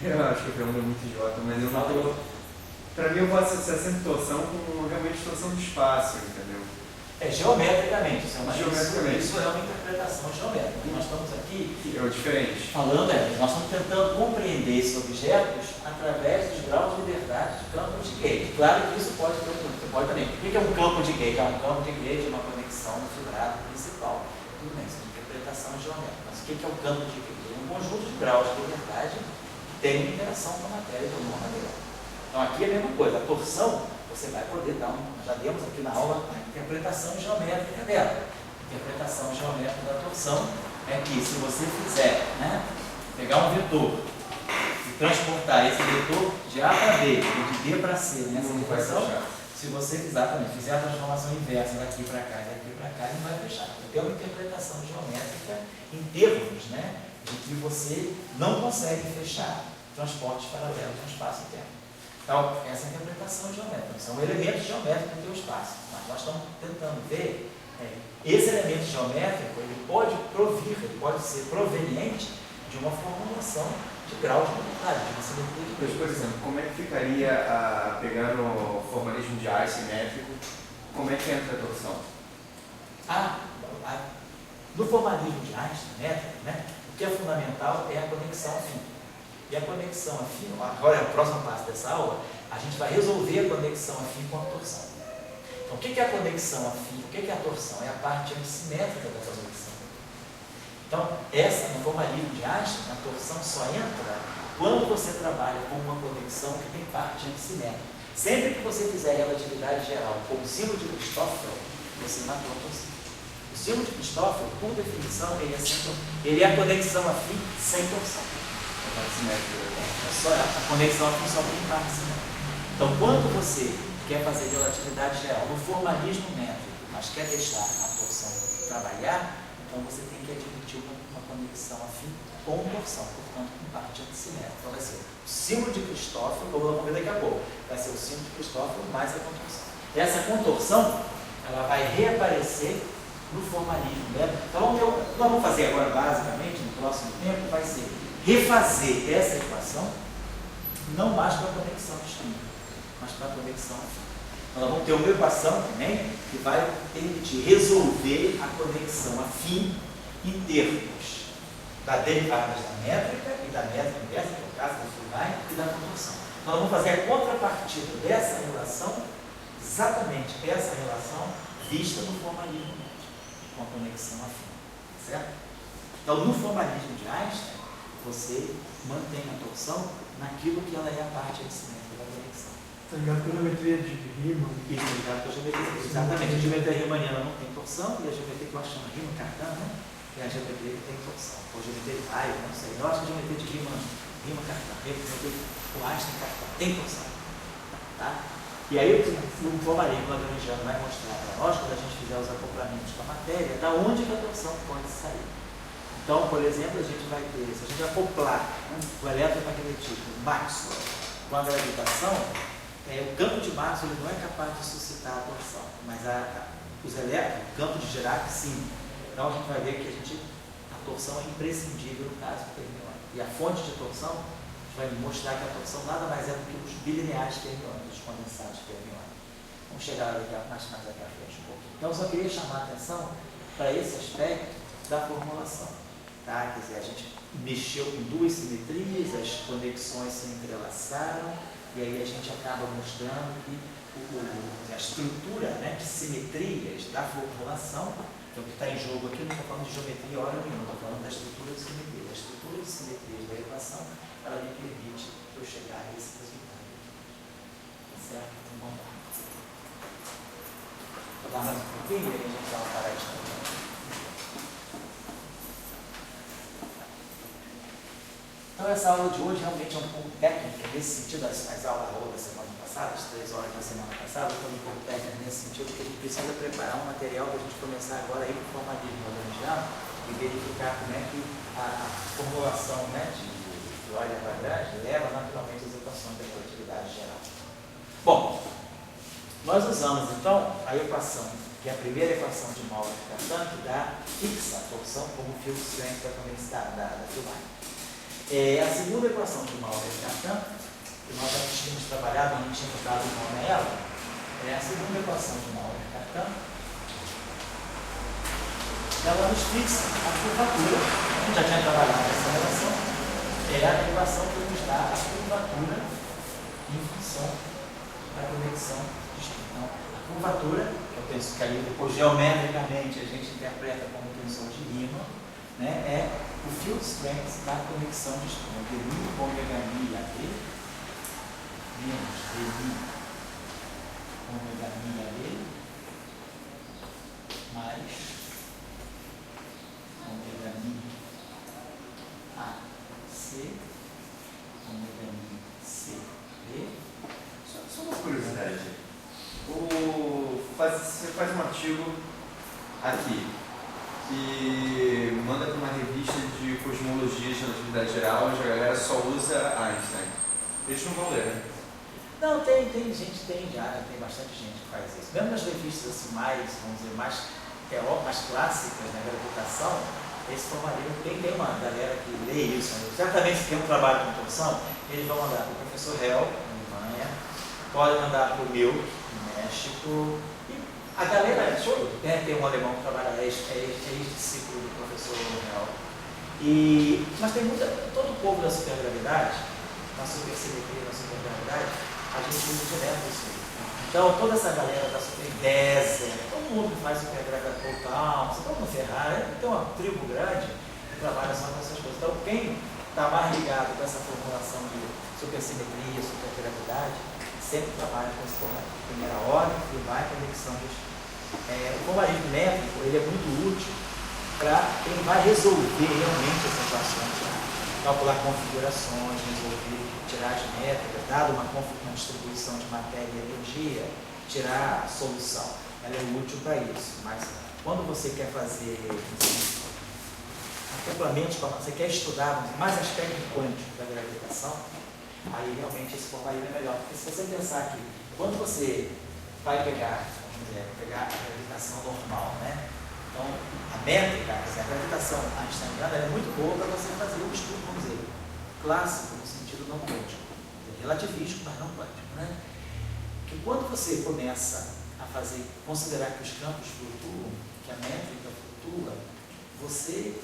Eu acho que a pergunta é muito idiota, mas eu não tô... Pra mim eu posso associar sempre torção com realmente torção do espaço, entendeu? Geometricamente, isso é Geometricamente. uma interpretação geométrica. Nós estamos aqui É diferente. falando, nós estamos tentando compreender esses objetos através dos graus de liberdade de campo de gauge. Claro que isso pode também. O que é um campo de gauge? Um campo de gauge é uma conexão no fibrado principal. Tudo bem, isso é uma interpretação geométrica. Mas o que é um campo de gauge? É um conjunto de graus de liberdade que tem uma interação com a matéria de alguma maneira. Então aqui é a mesma coisa. A torção, você vai poder dar já demos aqui na aula a interpretação geométrica dela. A interpretação geométrica da torção é que se você fizer, pegar um vetor e transportar esse vetor de A para B, ou de B para C nessa direção, se você fizer a transformação inversa daqui para cá e daqui para cá, ele não vai fechar. Tem uma interpretação geométrica em termos, de que você não consegue fechar transportes paralelos no espaço e tempo. Então, essa é a interpretação geométrica. São elementos geométricos do teu espaço. Mas nós estamos tentando ver, esse elemento geométrico, ele pode ser proveniente de uma formulação de graus de unidade, de uma simetria de Mas, por exemplo, como é que ficaria, pegando o formalismo de ar simétrico, como é que entra a torção? No formalismo de Einstein, o que é fundamental é a conexão afim. E a conexão afim, agora é o próximo passo dessa aula, a gente vai resolver a conexão afim com a torção. Então, o que é a conexão afim? O que é a torção? É a parte antissimétrica da conexão. Então, no formalismo de Einstein, a torção só entra quando você trabalha com uma conexão que tem parte antissimétrica. Sempre que você fizer relatividade geral com o símbolo de Christoffel, você matou a torção. O símbolo de Christoffel, por definição, ele é a conexão afim sem torção. A conexão aqui só tem parte simétrica. Então, quando você quer fazer relatividade geral no formalismo métrico, mas quer deixar a torção trabalhar, então você tem que admitir uma conexão afim com torção, portanto, com parte antissimétrica. Então, vai ser o símbolo de Christoffel, como vamos ver daqui a pouco, vai ser o símbolo de Christoffel mais a contorção. Essa contorção, ela vai reaparecer no formalismo métrico. Então, nós vamos fazer agora, basicamente, no próximo tempo, vai ser refazer essa equação, não mais para a conexão distinta, mas para a conexão afim. Então, nós vamos ter uma equação também que vai permitir resolver a conexão afim em termos da derivada da métrica e da métrica inversa, que é o caso do Fluline, e da contorção. Então, nós vamos fazer a contrapartida dessa relação, exatamente essa relação vista no formalismo métrico, com a conexão afim. Certo? Então, no formalismo de Einstein, você mantém a torção naquilo que ela é a parte antissimétrica da conexão. Está ligado com a geometria de Riemann? Isso, ligado com a geometria. Exatamente. A geometria riemanniana não tem torção, e a geometria que eu chamo Riemann-Cartan, é a geometria que tem torção. Ou geometria de Riemann, não sei. Eu acho que a geometria de Riemann-Cartan, o Einstein-Cartan, tem torção. Tá? E aí o formalismo lagrangiano vai mostrar para nós, quando a gente fizer os acoplamentos com a matéria, da onde a torção pode sair. Então, por exemplo, a gente vai ter, se a gente acoplar o eletromagnetismo Maxwell com a gravitação, o campo de Maxwell não é capaz de suscitar a torção, mas os elétrons, o campo de Dirac, sim. Então, a gente vai ver que a torção é imprescindível no caso do fermiônico. E a fonte de torção, a gente vai mostrar que a torção nada mais é do que os bilineares fermiônicos, os condensados fermiônicos. Vamos chegar mais aqui à frente um pouquinho. Então, eu só queria chamar a atenção para esse aspecto da formulação. Tá? Quer dizer, a gente mexeu com duas simetrias, as conexões se entrelaçaram, e aí a gente acaba mostrando que a estrutura de simetrias da formulação, então o que está em jogo aqui, não estou falando de geometria hora nenhuma, estou falando da estrutura de simetria. A estrutura de simetria da equação, ela me permite eu chegar a esse resultado. Certo? Então vamos lá. Vou dar mais um pouquinho e aí a gente vai parar de novo. Então, essa aula de hoje realmente é um pouco técnica, nesse sentido, as aulas da semana passada, as 3 horas da semana passada, foi um pouco técnica nesse sentido, que a gente precisa preparar um material para a gente começar agora aí com formalismo lagrangiano e verificar como é que a formulação de Euler Lagrange leva naturalmente as equações da relatividade geral. Bom, nós usamos então a equação, que é a primeira equação de Maurer-Cartan, que dá fixa a torção como field strength da Fluline. A segunda equação de Maurer-Cartan, que nós já tínhamos trabalhado, não tínhamos dado o nome a ela, é a segunda equação de Maurer-Cartan. Ela nos fixa a curvatura, a gente já tinha trabalhado essa relação, é a equação que nos dá a curvatura em função da conexão de disco. Então, a curvatura, que eu penso que aí depois geometricamente a gente interpreta como tensão de Riemann, né, é o field strength da conexão de disco. dμ ômega mi AD menos dμ ômega mi AD mais ômega mi AC ômega mi CD. Só uma curiosidade. Você faz um artigo aqui que manda para uma revista de cosmologia de relatividade geral, onde a galera só usa Einstein. Eles não vão ler, né? Não, tem gente, tem bastante gente que faz isso. Mesmo nas revistas assim, mais, vamos dizer, mais clássicas na gravitação, eles tomariam, tem uma galera que lê isso. Né? Certamente se tem um trabalho com torção, eles vão mandar para o professor Hell, na Alemanha, pode mandar para o Milk, no México. E a galera, tem um alemão que trabalha, é ex-discípulo do professor Hell. Mas tem todo o povo da supergravidade, na supersimetria, na supergravidade, a gente usa direto isso aí. Então, toda essa galera da super Desert, todo mundo que faz supergravidade total, todo mundo Ferrari, tem uma tribo grande que trabalha só com essas coisas. Então, quem está mais ligado com essa formulação de supersimetria, supergravidade, sempre trabalha com esse formato de primeira ordem e vai conexão de o formalismo métrico, ele é muito útil para quem vai resolver realmente as equações, calcular configurações, resolver tiragens métricas, dado uma distribuição de matéria e energia, tirar a solução. Ela é útil para isso, mas quando você quer fazer acoplamentos, você quer estudar mais aspectos quânticos da gravitação, aí realmente esse formalismo é melhor. Porque se você pensar que quando você vai pegar a gravitação normal, né? Então, a métrica, a gravitação einsteiniana é muito boa para você fazer um estudo, vamos dizer, clássico no sentido não quântico, relativístico, mas não quântico, né? Que quando você começa a considerar que os campos flutuam, que a métrica flutua, você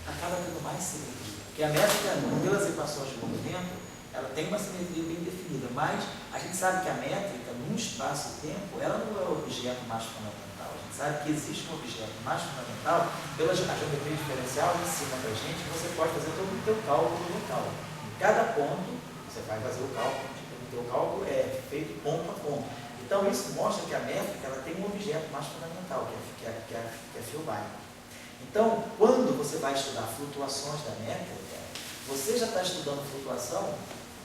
acaba tendo mais simetria. Porque a métrica, pelas equações de movimento, ela tem uma simetria bem definida, mas a gente sabe que a métrica, num espaço-tempo, ela não é o objeto mais fundamental. A gente sabe que existe um objeto mais fundamental, pela geometria diferencial, ensina para a gente que você pode fazer todo o teu cálculo local. Em cada ponto, você vai fazer o cálculo, o teu cálculo é feito ponto a ponto. Então, isso mostra que a métrica ela tem um objeto mais fundamental, que é Filbert. Então, quando você vai estudar flutuações da métrica, você já está estudando flutuação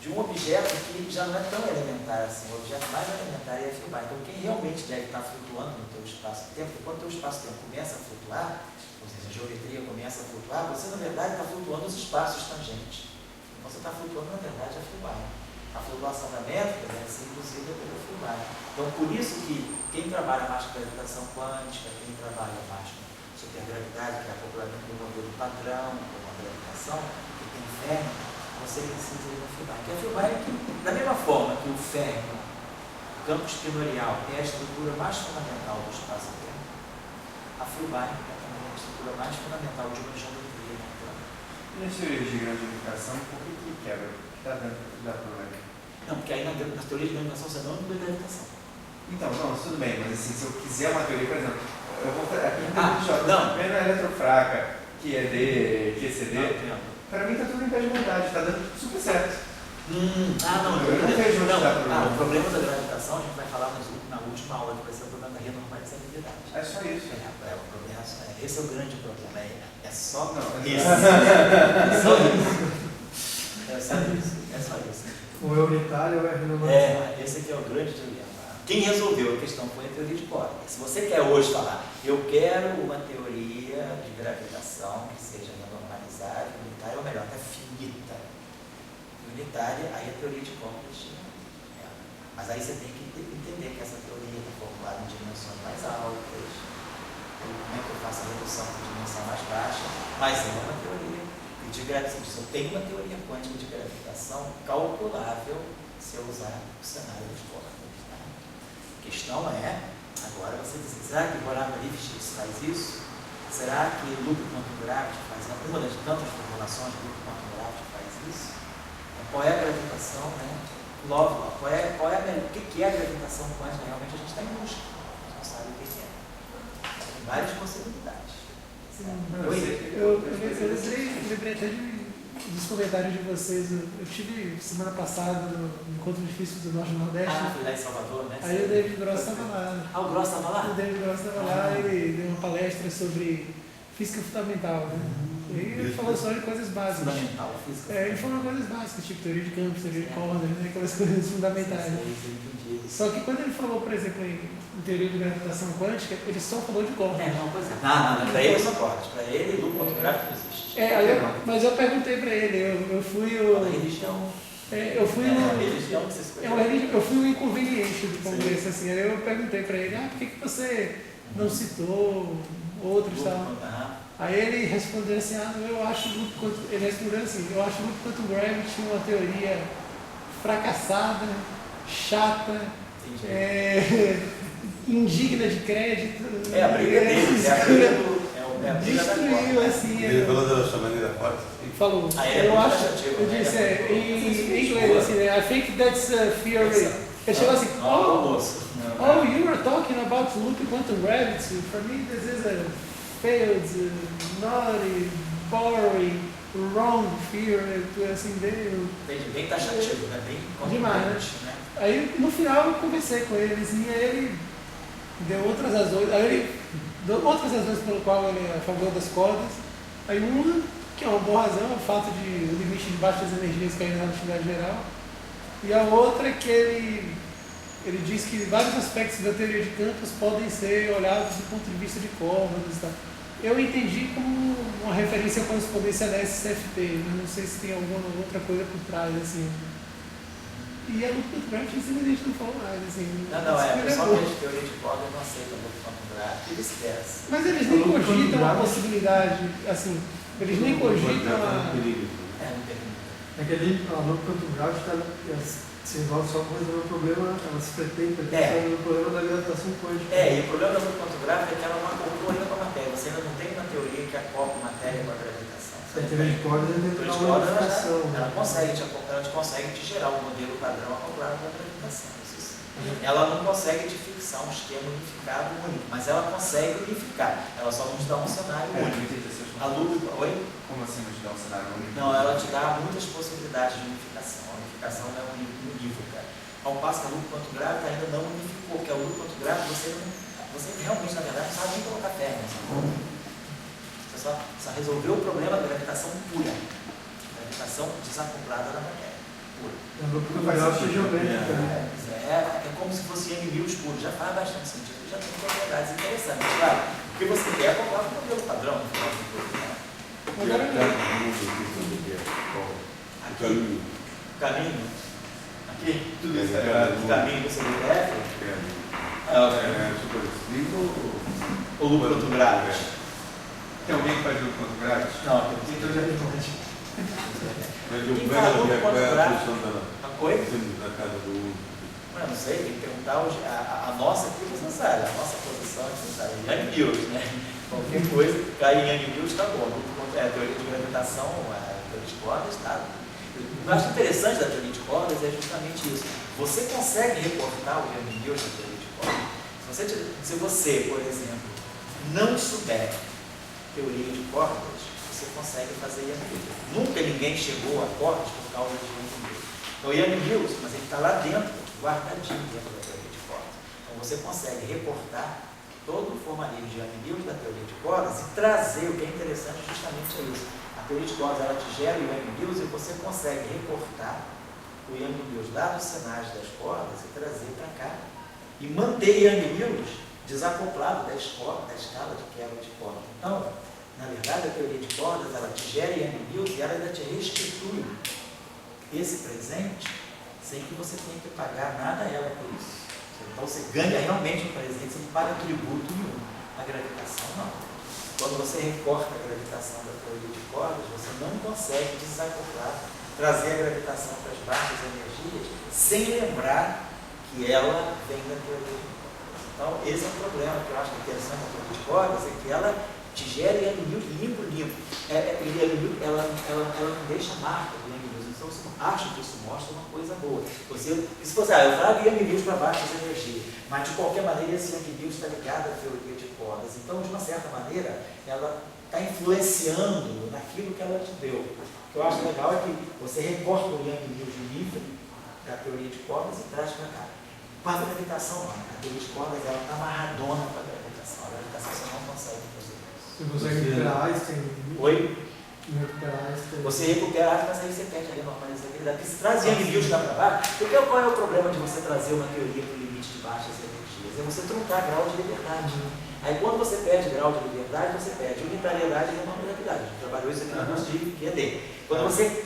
de um objeto que já não é tão elementar assim, o objeto mais elementar é Filbert. Então, quem realmente deve estar flutuando no teu espaço-tempo, quando o teu espaço-tempo começa a flutuar, ou seja, a geometria começa a flutuar, você, na verdade, está flutuando os espaços tangentes. Então, você está flutuando, na verdade, a Filbert. A flutuação da métrica deve ser induzida pelo Filbert. Então, por isso que quem trabalha mais com gravitação quântica, quem trabalha mais com supergravidade, que é acoplamento do modelo padrão, com a gravitação, que tem ferro, você precisa ir no Filbert. Porque a Filbert é que, da mesma forma que o ferro, o campo espinorial, é a estrutura mais fundamental do espaço-tempo, a Filbert é também a estrutura mais fundamental de uma geometria natural. E nas teorias de grande unificação, por que quebra? O que está dando problema? Não, porque aí nas teorias de gravitação você não tem gravitação. Então, não, tudo bem, mas assim, se eu quiser uma teoria, por exemplo, eu vou fazer aqui não. vendo a eletrofraca, QED, QCD, para mim está tudo em pé de vontade, está dando super certo. Não, eu não vejo onde dá problema. O problema da gravitação a gente vai falar na última aula, que vai ser o problema da renormalizabilidade. É só isso. Esse é o grande problema. É só isso. É só isso. Ou é unitário ou é renormalizado. Esse aqui é o grande dilema. Quem resolveu a questão foi a teoria de Corda. Se você quer hoje falar, eu quero uma teoria de gravitação que seja renormalizada, unitária, ou melhor, até finita. Unitária, aí a teoria de Corda chega. Mas aí você tem que entender que essa teoria está formulada em dimensões mais altas. Como é que eu faço a redução de dimensão mais baixa? Mas é uma teoria E de gravitação, eu tenho uma teoria quântica de gravitação calculável se eu usar o cenário dos corpos. Tá? A questão é, agora você diz, será que Borava Lifshitz faz isso? Será que loop quantum gravity faz isso? Uma das tantas formulações de loop quantum gravity faz isso? Então, qual é a gravitação, né? Lovelock, o que é a gravitação quântica? Realmente a gente está em busca, a gente não sabe o que é. Tem várias possibilidades. Eu lembrei até dos comentários de vocês. Eu tive semana passada no Encontro Difícil do Norte e Nordeste. Fui lá em Salvador, né? Aí o David Gross estava lá. O Gross estava lá? O David Gross estava lá, ele deu uma palestra sobre física fundamental, né? E ele falou só de coisas básicas. Fundamental, física. Ele falou coisas básicas, tipo teoria de campos, teoria de cordas, né? Aquelas coisas fundamentais. Só que quando ele falou, por exemplo, em teoria de gravitação quântica, ele só falou de cordas. Não, para ele são cordas. Para ele, loop quantum gravity não existe. Mas eu perguntei pra ele, eu fui o... A religião. Eu fui a religião que vocês conhecem. eu fui o inconveniente do congresso, assim. Aí eu perguntei pra ele, por que você não citou outros e tal? Aí ele respondeu assim, eu acho ele respondeu assim, eu acho loop quantum gravity uma teoria fracassada, chata, indigna de crédito. É a briga deles, é a briga da destruiu, assim. Ele falou da sua maneira forte? Falou. Eu disse, em inglês, assim, I think that's a theory. Ele chegou assim, you were talking about loop quantum gravity. For me, this is a failed, naughty, boring, wrong theory. Assim, bem taxativo, né? Bem demais, né? Aí, no final, eu conversei com ele, assim, aí ele deu outras razões. Pelo qual ele é a favor das cordas. Aí uma, que é uma boa razão, é o fato de o limite de baixas energias cair na relatividade geral. E a outra é que ele diz que vários aspectos da teoria de campos podem ser olhados do ponto de vista de cordas e tal. Eu entendi como uma referência à correspondência da SCFT, eu não sei se tem alguma outra coisa por trás, assim. E a loop quantum gravity, simplesmente não falou mais, assim. Pessoalmente, teoria de cordas não aceita loop quantum gravity, eles esquecem. Mas eles nem cogitam a possibilidade, assim, eles nem cogitam a... Não É que ali, a loop quantum gravity se envolve só com resolver o problema, ela se pretende resolver o problema da gravitação quântica. E o problema da loop quantum gravity é que ela não acoplou ainda com a matéria. Você ainda não tem uma teoria que acopla matéria com a gravitação. A teoria de cordas é dentro da unificação. Ela consegue te gerar um modelo padrão acoplado com a gravitação. Ela não consegue te fixar um esquema unificado único, mas ela consegue unificar. Ela só não te dá um cenário único. A loop, Como assim não te dá um cenário único? Não, ela te dá muitas possibilidades de unificação. A unificação não é unívoca. Ao passo que a loop quantum gravity ainda não unificou, porque a loop quantum gravity você realmente, na verdade, não sabe nem colocar perna nessa conta. Você só resolveu o problema da gravitação pura. Gravitação desacoplada da matéria. Pura. A loop quantum gravity é geométrica, né? É como se fosse M1000 puro, já faz bastante sentido, já tem propriedades interessantes, claro. Porque você quer acoplar com o modelo padrão, no final de tudo, né? Aqui. Caminho. Aqui? Tudo isso é caminho você deve? O loop quantum gravity. Tem alguém que faz loop quantum gravity? Não, Então já responde. Mas o plano é a função da casa do mundo. Eu não sei, tem que perguntar a nossa aqui, você sabe, a nossa posição você sabe. Young Mills, né? Qualquer coisa, cair em Young Mills está bom. A teoria de gravitação, a teoria de cordas está. O que eu acho interessante da teoria de cordas é justamente isso. Você consegue reportar o Young Mills da teoria de cordas? Se você, por exemplo, não souber teoria de cordas, você consegue fazer Young Mills. Nunca ninguém chegou a cordas por causa de Young Mills. Então, Young Mills, mas ele está lá dentro, guardadinho dentro da teoria de cordas. Então, você consegue reportar todo o formalismo de Young Mills da teoria de cordas e trazer, o que é interessante justamente é isso. A teoria de cordas, ela te gera o Young Mills e você consegue reportar o Young Mills lá dos cenários das cordas e trazer para cá. E manter Young Mills desacoplado da escala de quebra de corda. Então, na verdade, a teoria de cordas, ela te gera Young Mills e ela ainda te restitui esse presente sem que você tenha que pagar nada a ela por isso. Então você ganha realmente um presente, você não paga tributo nenhum. A gravitação não. Quando você recorta a gravitação da teoria de cordas, você não consegue desacoplar, trazer a gravitação para as baixas energias, sem lembrar que ela vem da teoria de cordas. Então, esse é um problema que eu acho interessante da teoria de cordas, é que ela te gera Yang limpo. Ela não deixa marca do Yang. Então, você acha que isso mostra uma coisa boa. Se você, eu trago Yang para baixas energias, mas de qualquer maneira esse Yang está ligado à teoria de cordas. Então, de uma certa maneira, ela está influenciando naquilo que ela te deu. O que eu acho legal é que você recorta o Yang livre da teoria de cordas e traz para cá. Com a gravitação, não. A teoria de cordas ela está amarradona com a gravitação. A gravitação você não consegue fazer isso. Você consegue recuperar Einstein? Oi? Recuperar Einstein. Você recupera, mas aí você perde ali a normalizabilidade. Porque se traz Yang Mills lá para baixo, porque qual é o problema de você trazer uma teoria para o limite de baixas energias? É você truncar grau de liberdade. Aí quando você perde grau de liberdade, você perde unitariedade e normalizabilidade. A gente trabalhou isso aqui no curso de QED. Quando você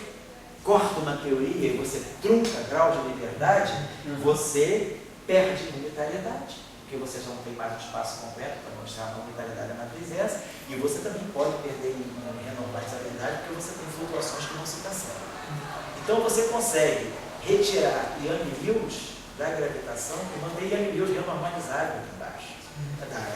corta uma teoria e você trunca grau de liberdade, você perde unitariedade. Porque você já não tem mais um espaço completo para mostrar a unitariedade da matriz S, e você também pode perder em renormalizabilidade porque você tem flutuações que não se cancelam. Então você consegue retirar Yang Mills da gravitação e manter Yang Mills renormalizável aqui embaixo,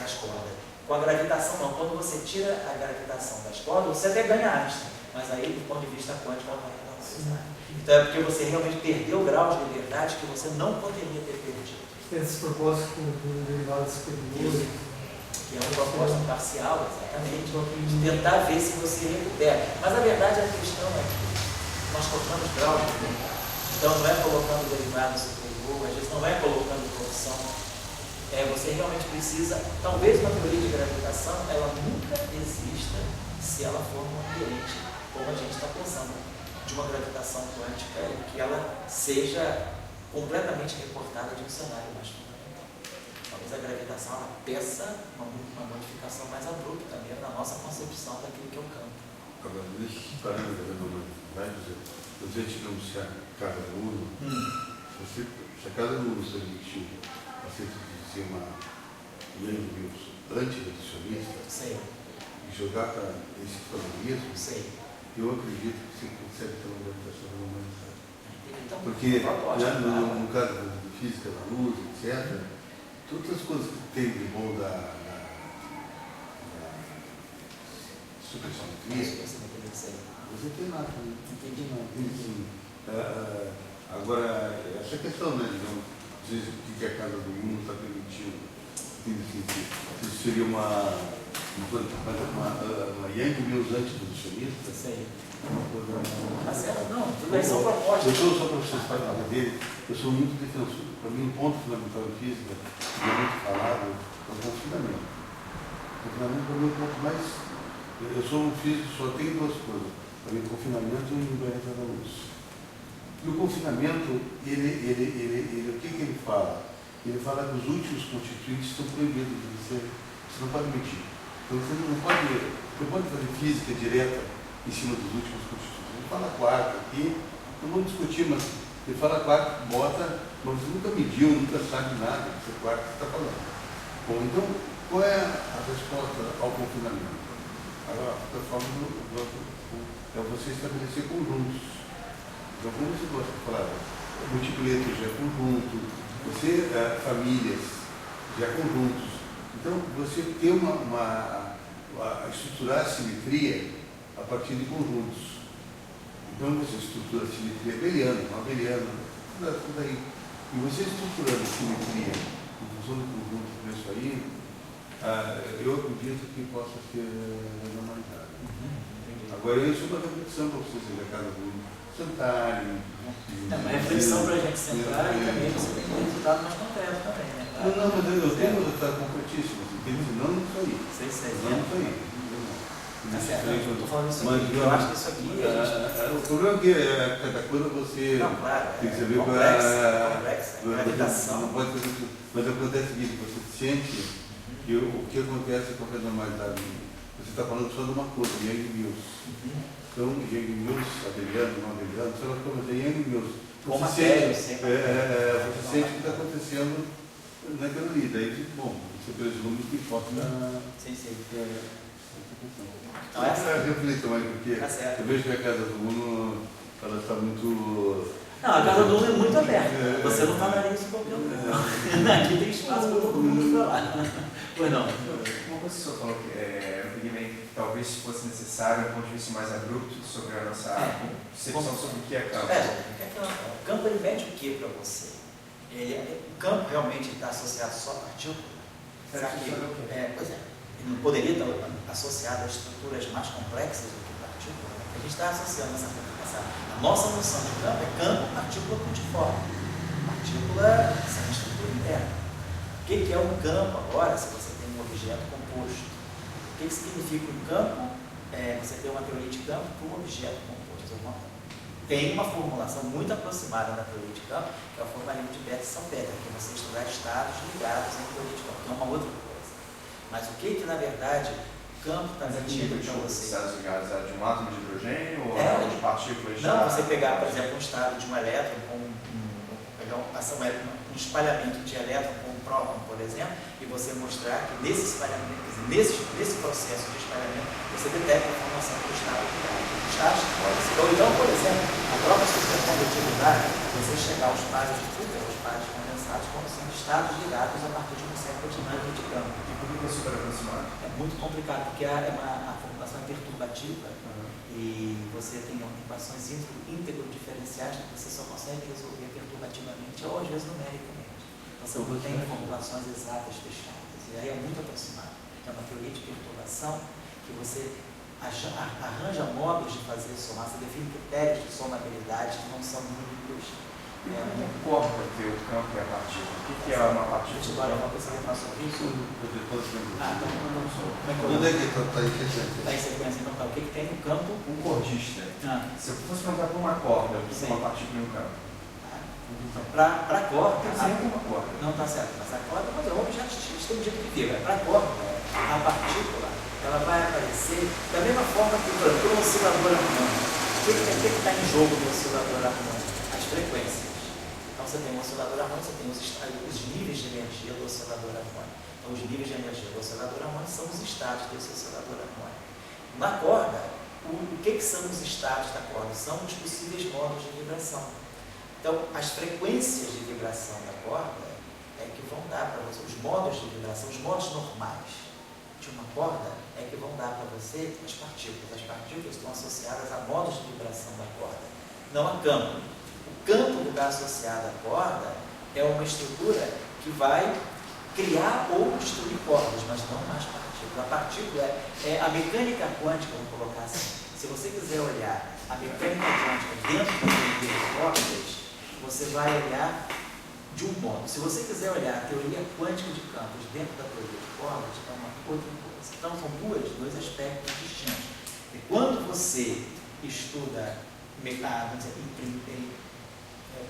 das cordas. Com a gravitação não, quando você tira a gravitação das cordas, você até ganha Einstein, mas aí do ponto de vista quântico ela não é renormalizada. Então é porque você realmente perdeu o grau de liberdade que você não poderia ter perdido. Esse propósito do derivado superior. Que é um propósito parcial, exatamente, de tentar ver se você recupera. Mas a verdade, a questão é que nós colocamos grau de liberdade. Então não é colocando derivado superior, às vezes não é colocando função. Você realmente precisa, talvez uma teoria de gravitação, ela nunca exista se ela for um ambiente, como a gente está pensando, de uma gravitação quântica, que ela seja completamente reportada de um cenário mais fundamental. Talvez a gravitação ela peça uma modificação mais abrupta mesmo na nossa concepção daquilo que é o campo. Agora, nesse parâmetro vai dizer, você digamos se a cada aluno, se a cada aluno se admitiu a ser uma Yang Mills antirreducionista e jogar para esse formalismo, eu acredito que você consegue ter uma gravitação humanizada. Porque no caso da física da luz, etc., todas as coisas que tem de bom da supersômetria, você tem nada, não entendi nada. Agora, essa questão, né, digamos, o que a casa do mundo está permitindo, isso seria uma Yang Mills antirreducionista? Não, tudo isso é uma proposta. Eu sou só para vocês falarem dele, eu sou muito defensor. Para mim, um ponto fundamental em física, que é muito falado, é o confinamento. O confinamento para mim é o ponto mais. Eu sou um físico, só tenho duas coisas. Para mim, confinamento e invariância da luz. E o confinamento, o que ele fala? Ele fala que os últimos constituintes estão proibidos de você não pode mentir. Então você não pode fazer física direta em cima dos últimos constituintes. Ele fala quarto aqui, não vamos discutir, mas ele fala quarto, bota, mas você nunca mediu, nunca sabe nada desse quarto que está falando. Bom, então, qual é a resposta ao confinamento? A forma é você estabelecer conjuntos. Então, como você gosta de falar, multipletos já é conjunto, você, famílias já é conjuntos. Então, você tem estruturar a simetria a partir de conjuntos. Então, você estrutura a simetria abeliana, tudo aí. E você estruturando a simetria em função do conjunto por isso aí, eu acredito que possa ser normalizado. Agora, eu sou uma reflexão para vocês aí da casa do sentarem. Uma reflexão para a gente sentar e também você tem um resultado mais concreto também, né? Não, mas eu tenho um resultado concretíssimo, entende? Não isso aí. Não isso aí. Tá certo, eu estou falando isso aqui, eu acho que isso aqui o problema é que cada coisa você tem que saber qual é a gravitação. Não pode fazer isso. Mas acontece o seguinte, você sente que o que acontece com a normalidade, você está falando só de uma coisa, Yang Mills. Então, Yang Mills, abeliano, não abeliano, só uma coisa, Yang Mills. Você sente o que está acontecendo naquela ali. Daí, bom, você presume que possa. Então, essa Eu reflito mais, porque tá certo. eu vejo que a casa do Uno, ela está muito... Não, a casa do Uno é muito aberta. Você não falaria isso em qualquer lugar. Aqui tem espaço para todo mundo falar. Pois não. Uma coisa que o senhor falou que eu peguei bem que talvez fosse necessário um ponto de vista mais abrupto sobre a nossa concepção sobre o que é campo. O que é campo? O campo ele mede o que para você? O campo realmente está associado só a partícula? Será que, pois é, ele não poderia estar associado a estruturas mais complexas do que partícula? Né? A gente está associando a nossa noção de campo é campo, partícula pontiforme. Partícula é uma estrutura interna. O que é um campo agora, se você tem um objeto composto? O que significa um campo? Você tem uma teoria de campo para um objeto composto. Tem uma formulação muito aproximada da teoria de campo, que é o formalismo de Peterson Peter, que é você estudar estados ligados em teoria de campo, que é uma outra coisa. Mas o que na verdade, o campo está mentindo para você? Estados ligados a de um átomo de hidrogênio ou de partículas? Não, você pegar, por exemplo, um estado de um elétron, um espalhamento de elétron com um próton, por exemplo, e você mostrar que nesse espalhamento, nesse processo de espalhamento, você detecta a formação do estado ligado. Então, por exemplo, a própria supercondutividade, você chegar aos pares de Cooper, aos pares condensados, como sendo estados ligados a partir de uma certa dinâmica de campo. E por que é super aproximado? É muito complicado, porque a formulação é perturbativa e você tem equações íntegro-diferenciais que você só consegue resolver perturbativamente ou às vezes numericamente. Você não tem formulações exatas fechadas, e aí é muito aproximado. É uma teoria de perturbação que você arranja modos de fazer somar, você define critérios de somabilidade que não são únicos. Como concorda que o campo é a partícula? O que é uma partícula? Agora, uma coisa que eu faço isso. Então não sou. Onde é que está em sequência? Está em sequência, então tá. O que tem no campo? Um cordista. Se eu fosse perguntar para uma corda, o que é uma partícula em um campo? Para a corda. Tem sempre uma corda. Não está certo, mas a corda é um objeto estendido que vibra. Para a corda, a partícula, ela vai aparecer da mesma forma que o oscilador harmônico. O que está em jogo no oscilador harmônico? As frequências. Então você tem um oscilador harmônico, você tem os níveis de energia do oscilador harmônico. Então os níveis de energia do oscilador harmônico são os estados desse oscilador harmônico. Na corda, o que são os estados da corda? São os possíveis modos de vibração. Então, as frequências de vibração da corda é que vão dar para você, os modos de vibração, os modos normais de uma corda é que vão dar para você as partículas. As partículas estão associadas a modos de vibração da corda, não a campo. O campo que está associado à corda é uma estrutura que vai criar ou destruir cordas, mas não mais partículas. A partícula é a mecânica quântica, vamos colocar assim. Se você quiser olhar a mecânica quântica dentro da teoria de cordas, você vai olhar de um modo. Se você quiser olhar a teoria quântica de campos dentro da teoria de cordas, é uma outra coisa. Então, são dois aspectos distintos. E quando você estuda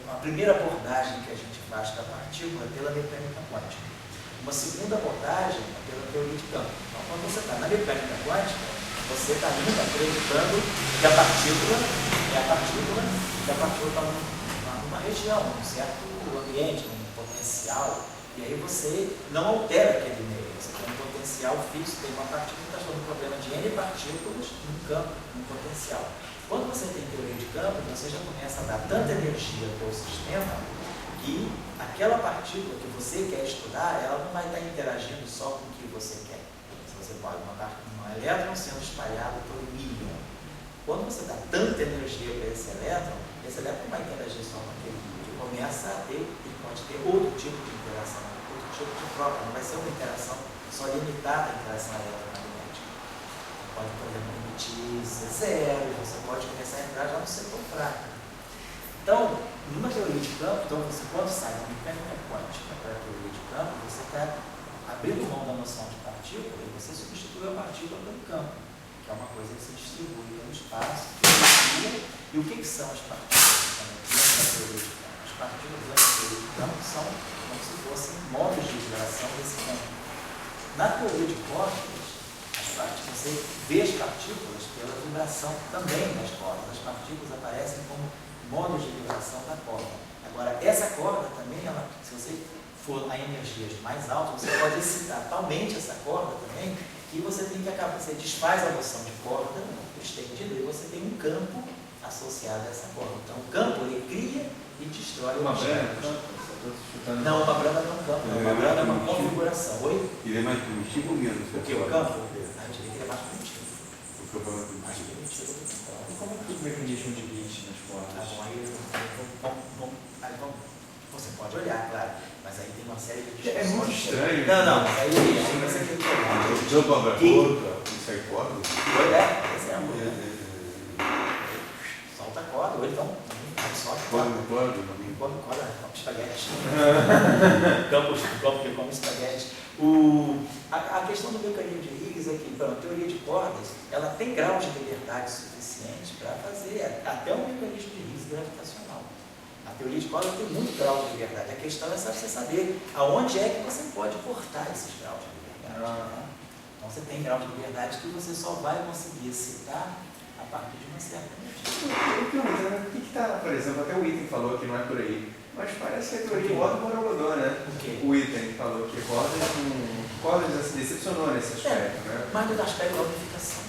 a primeira abordagem que a gente faz da partícula é pela mecânica quântica. Uma segunda abordagem é pela teoria de campo. Então, quando você está na mecânica quântica, você está ainda acreditando que a partícula está numa região, num certo ambiente, num potencial, e aí você não altera aquele meio. Você tem um potencial fixo, tem uma partícula que está sob um problema de N partículas num campo, num potencial. Quando você tem teoria de campo, você já começa a dar tanta energia para o sistema que aquela partícula que você quer estudar, ela não vai estar interagindo só com o que você quer. Se você pode mandar um elétron sendo espalhado por um íon. Quando você dá tanta energia para esse elétron não vai interagir só com aquele íon. Ele começa a ter, ele pode ter outro tipo de interação, outro tipo de troca. Não vai ser uma interação só limitada à interação eletromagnética. Pode, por exemplo, emitir zero, você pode começar a entrar já no setor fraco. Então, numa teoria de campo, você quando sai da mecânica quântica para a teoria de campo, você está abrindo mão da noção de partícula e você substitui a partícula pelo campo, que é uma coisa que se distribui pelo espaço. E o que são as partículas dentro da teoria de campo? As partículas dentro da teoria de campo são como se fossem modos de vibração desse campo. Na teoria de cordas, você vê as partículas pela vibração também das cordas. As partículas aparecem como modos de vibração da corda. Agora, essa corda também, se você for a energias mais altas, você pode excitar talmente essa corda também, que você tem que acabar, você desfaz a noção de corda, estendido, e você tem um campo associado a essa corda. Então, o campo ele cria e destrói Uma o brana? objeto. Chutando. Não, uma brana não é um campo, não. Uma brana é uma configuração. Oi? Ele é mais primitivo ou menos? O que? O campo? A direita ele é mais primitivo. O campo é mais Mais primitivo. primitivo do que o campo. E como é que os mecanismos de glitch nas Tá cordas? bom, aí você pode olhar, claro, mas aí tem uma série de É muito estranho. Não, mas aí você tem que olhar. O campo abre a corda e sai corda. Olha, exemplo, solta a corda, ou então solta a corda. Corda. Come corda, come espaguete. Campo que come espaguete. A questão do mecanismo de Higgs é que, a teoria de cordas, ela tem grau de liberdade suficiente para fazer até um mecanismo de Higgs gravitacional. A teoria de cordas tem muito grau de liberdade. A questão é você saber aonde é que você pode cortar esses graus de liberdade. Né? Então você tem grau de liberdade que você só vai conseguir citar a partir de uma certa medida. Eu perguntando o que está, por exemplo, até o item falou que não é por aí, mas parece que é teoria de Born-Borogodó, né? O quê? O item falou que cordas se decepcionou nesse aspecto, né? Mas do aspecto da unificação.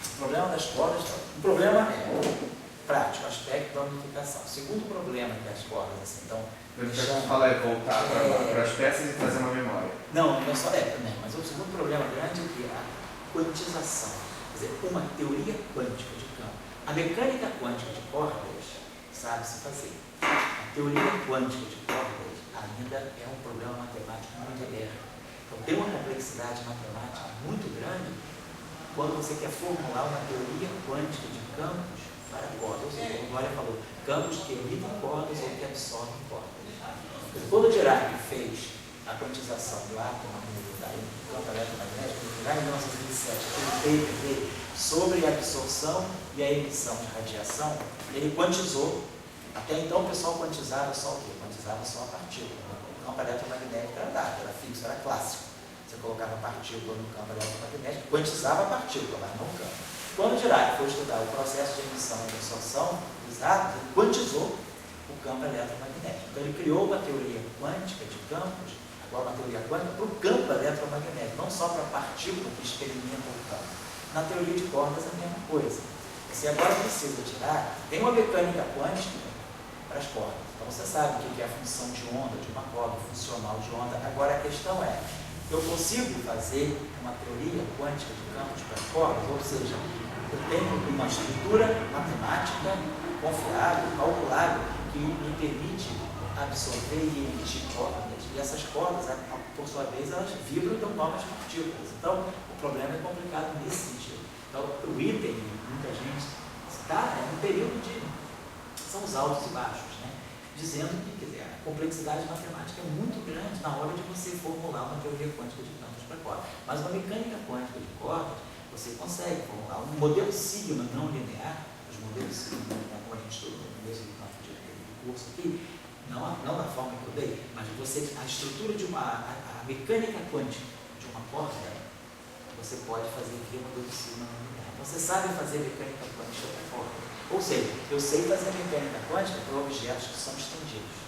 O problema das cordas, o problema é prático, o aspecto da unificação. O segundo problema das cordas, assim, então... O que eu falo é voltar para as peças e trazer uma memória. Não é só também, mas o segundo problema grande é que a quantização, quer dizer, uma teoria quântica de campo. A mecânica quântica de cordas sabe-se fazer. A teoria quântica de cordas ainda é um problema matemático muito aberto. Então tem uma complexidade matemática muito grande quando você quer formular uma teoria quântica de campos para cordas. Ou seja, como o Glória falou, campos que emitem cordas ou que absorvem cordas. Quando Dirac fez a quantização do átomo do campo eletromagnético, lá em 1927, aquele paper dele sobre a absorção e a emissão de radiação, ele quantizou. Até então o pessoal quantizava só o quê? Quantizava só a partícula. O campo eletromagnético era dado, era fixo, era clássico. Você colocava a partícula no campo eletromagnético, quantizava a partícula, mas não o campo. Quando Dirac foi estudar o processo de emissão e absorção dos átomos, ele quantizou o campo eletromagnético. Então ele criou uma teoria quântica de campos, agora uma teoria quântica para o campo eletromagnético, não só para a partícula que experimenta o campo. Na teoria de cordas é a mesma coisa. Você agora precisa tirar, tem uma mecânica quântica para as cordas. Então você sabe o que é a função de onda de uma corda, funcional de onda. Agora a questão é, eu consigo fazer uma teoria quântica de campos para as cordas, ou seja, eu tenho uma estrutura matemática confiável, calculável, que me permite absorver e emitir cordas. E essas cordas, por sua vez, elas vibram e dão novas partículas. Então, o problema é complicado nesse sentido. Então, o item, muita gente está um período de... São os altos e baixos, né? Dizendo que, quer dizer, a complexidade matemática é muito grande na hora de você formular uma teoria quântica de campos para cordas. Mas uma mecânica quântica de cordas, você consegue formular um modelo sigma não linear, os modelos sigma, como a gente estuda no começo do campo de curso aqui, não da forma que eu dei, mas a estrutura de a mecânica quântica de uma corda, você pode fazer via modelo sigma não linear. Você sabe fazer mecânica quântica para corda. Ou seja, eu sei fazer mecânica quântica para objetos que são estendidos.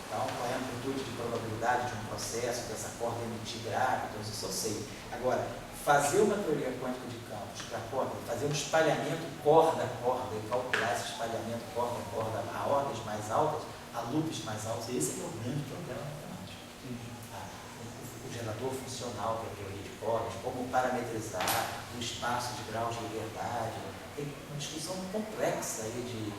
Então, qual é a amplitude de probabilidade de um processo, dessa corda emitir grávidos, isso eu sei. Agora, fazer uma teoria quântica de campos para corda, fazer um espalhamento corda a corda e calcular esse espalhamento corda a corda a ordens mais altas, a loops mais altos, esse é o grande problema matemático. O gerador funcional, que é a teoria de cordas, como parametrizar o espaço de graus de liberdade. Tem uma discussão complexa aí de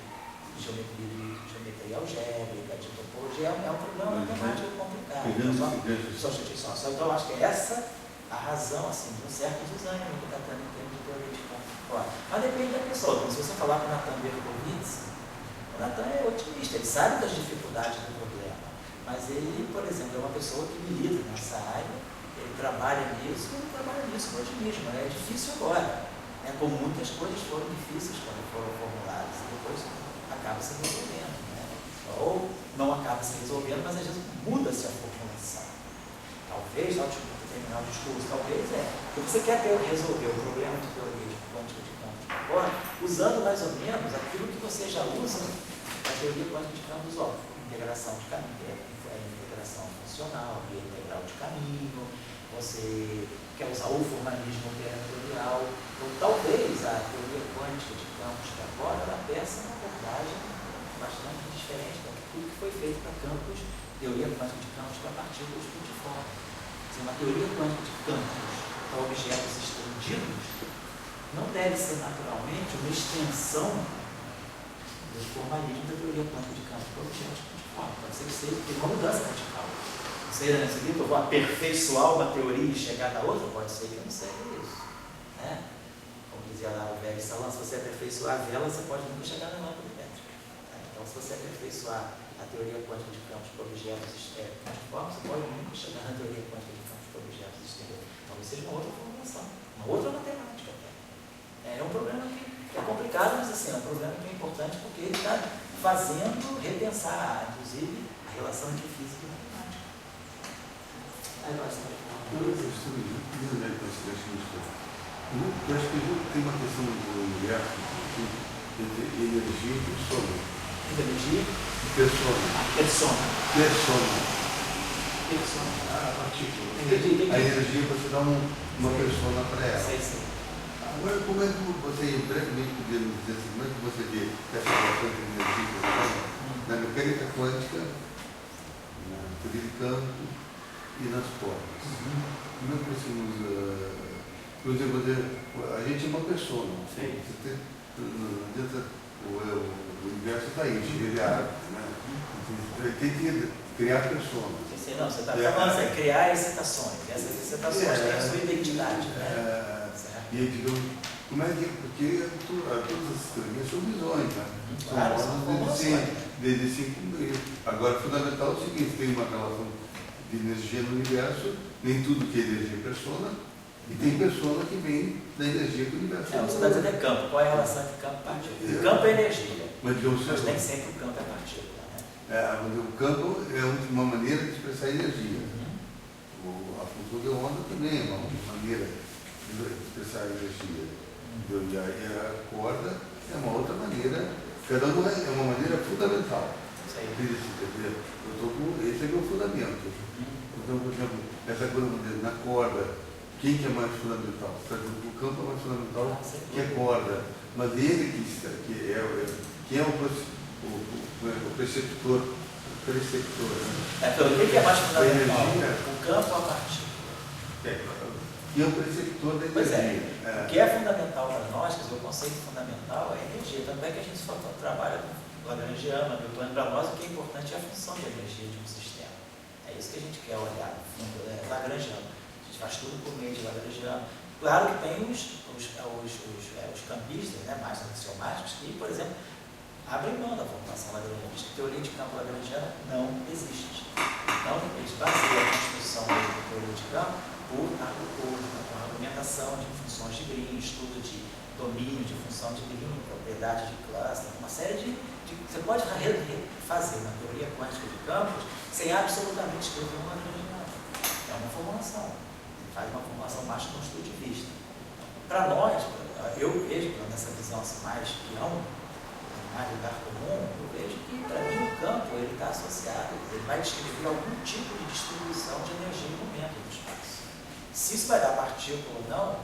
geometria algébrica, de topologia, é um problema matemático complicado. Só então eu acho que essa a razão assim, de um certo desânimo que está tendo em termos de teoria de campos. Mas depende da pessoa. Então, se você falar com o Natan Berkowitz, o Natan é otimista, ele sabe das dificuldades do problema. Mas ele, por exemplo, é uma pessoa que milita nessa área, ele trabalha nisso com otimismo. É difícil agora. Como muitas coisas foram difíceis quando foram formuladas, e depois acaba se resolvendo. Né? Ou não acaba se resolvendo, mas às vezes muda-se a formulação. Talvez, ao terminar o discurso, talvez porque você quer resolver o problema de teoria de quântica de campos agora, usando mais ou menos aquilo que você já usa na teoria quântica de campos, integração de caminho, integração funcional, via integral de caminho, você quer usar o formalismo operatorial, ou talvez a teoria quântica de campos para agora, ela peça uma abordagem bastante diferente do que foi feito para campos, teoria quântica de campos para partículas puntiformes. Quer dizer, uma teoria quântica de campos para objetos estendidos não deve ser naturalmente uma extensão do formalismo da teoria quântica de campos para objetos puntiformes. Pode ser que seja uma mudança radical. Não sei, né? Seguinte, eu vou aperfeiçoar uma teoria e chegar na outra, pode ser que eu não seja isso. Né? Como dizia lá o velho Salão, se você aperfeiçoar a vela, você pode nunca chegar na lâmpada elétrica. Tá? Então, se você aperfeiçoar a teoria quântica de campos para objetos puntiformes, você pode nunca chegar na teoria quântica de campos para objetos exteriores. Talvez seja uma outra formulação, uma outra matemática até. É um problema que é complicado, mas assim, é um problema que é importante porque ele está fazendo repensar, inclusive, a relação entre física e matemática. Aí nós estamos Eu acho que tem uma questão do universo entre energia e persona. Energia? Persona. Persona. Persona. Persona. A partícula. Entendi. A energia você dá uma persona para ela. Sei. Agora, como é que você brevemente poderia dizer assim, como é que você vê essa relação entre energia e persona na mecânica quântica, na teoria de campo e nas formas? Como é que você usa? Por exemplo, a gente é uma pessoa, não adianta, o universo está aí, ele é árvore, né? Tem que criar pessoas. Não, você está falando assim, criar excitações. Essas excitações têm a sua identidade, né? E aí, digamos, como é que, porque todas as teorias são visões, né? Claro, são modos de se cumprir. Agora, fundamental é o seguinte, tem uma relação de energia no universo, nem tudo que é energia é persona, e tem persona que vem da energia do universo. Você está dizendo é campo. Qual é a relação entre campo e partícula? O campo é energia, mas nem sempre o campo é partícula. Né? O campo é uma maneira de expressar energia. A função de onda também é uma maneira de expressar energia. E a corda é uma outra maneira, cada uma é uma maneira fundamental. Esse é o meu fundamento. Então, por exemplo, essa coisa na corda, quem que é mais fundamental? O campo é mais fundamental que a corda, mas ele que é o preceptor. Então, o que é mais fundamental? O campo ou a partícula? E é o preceptor da energia. Pois é. O que é fundamental para nós, quer dizer, o conceito fundamental é a energia. Tanto é que a gente só trabalha com Lagrangiano, Newton. Para nós, o que é importante é a função de energia de um sistema. É isso que a gente quer olhar no fundo, Lagrangiano. A gente faz tudo por meio de Lagrangiano. Claro que tem os campistas, né, mais axiomáticos, que, por exemplo, abrem mão da formulação lagrangiana. A teoria de campo lagrangiana não existe. Então, a gente baseia a construção da teoria de campo por argumentação de funções de Green, estudo de domínio de função de Green, propriedade de cluster, uma série de você pode fazer uma teoria quântica de campos sem absolutamente escrever uma lagrangiana. É uma formulação. Você faz uma formulação mais construtivista. Para nós, eu vejo nessa visão assim, mais lugar comum, eu vejo que, para mim, o campo está associado, ele vai descrever algum tipo de distribuição de energia e momento no espaço. Se isso vai dar partícula ou não,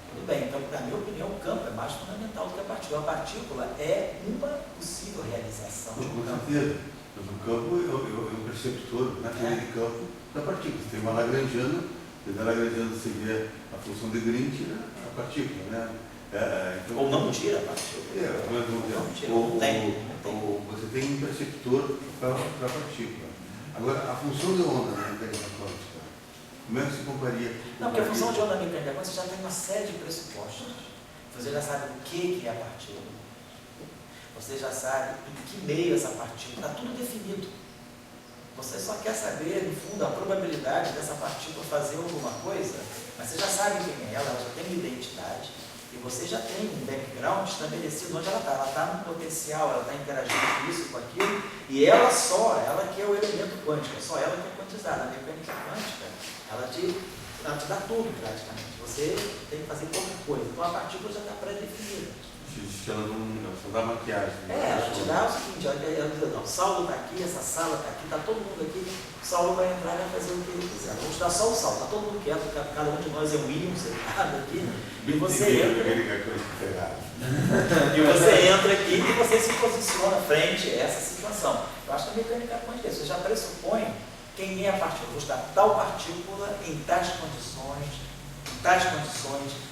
tudo bem. Então, na minha opinião, o campo é mais fundamental do que a partícula. A partícula é uma possível realização de um campo. Com certeza. Mas o campo é o preceptor, na teoria de campo, da partícula. Você tem uma lagrangiana, na lagrangiana você vê a função de Green, tira a partícula, né? Então, ou não tira a partícula. Ou você tem um perceptor para a partícula. Agora, a função de onda na mecânica quântica, como é que se comparia? Não, porque a função de onda na mecânica quântica já tem uma série de pressupostos. Você já sabe o que é a partícula. Você já sabe em que meio essa partícula, está tudo definido. Você só quer saber, no fundo, a probabilidade dessa partícula fazer alguma coisa, mas você já sabe quem é ela já tem uma identidade. E você já tem um background estabelecido onde ela está. Ela está no potencial, ela está interagindo com isso, com aquilo, e ela que é o elemento quântico, é só ela que é quantizada. A mecânica quântica, ela te dá tudo praticamente. Você tem que fazer qualquer coisa. Então a partícula já está pré-definida. tirando uma questão da maquiagem. Tirar o seguinte, ela diz, não, Saulo está aqui, essa sala está aqui, está todo mundo aqui, Saulo vai entrar e vai fazer o que ele quiser. Vamos estudar só o Saulo, está todo mundo quieto, cada um de nós é um William sentado aqui, e você entra. E você entra aqui e você se posiciona frente a essa situação. Eu acho que a mecânica quântica é isso, você já pressupõe quem é a partícula. Vou estudar tal partícula em tais condições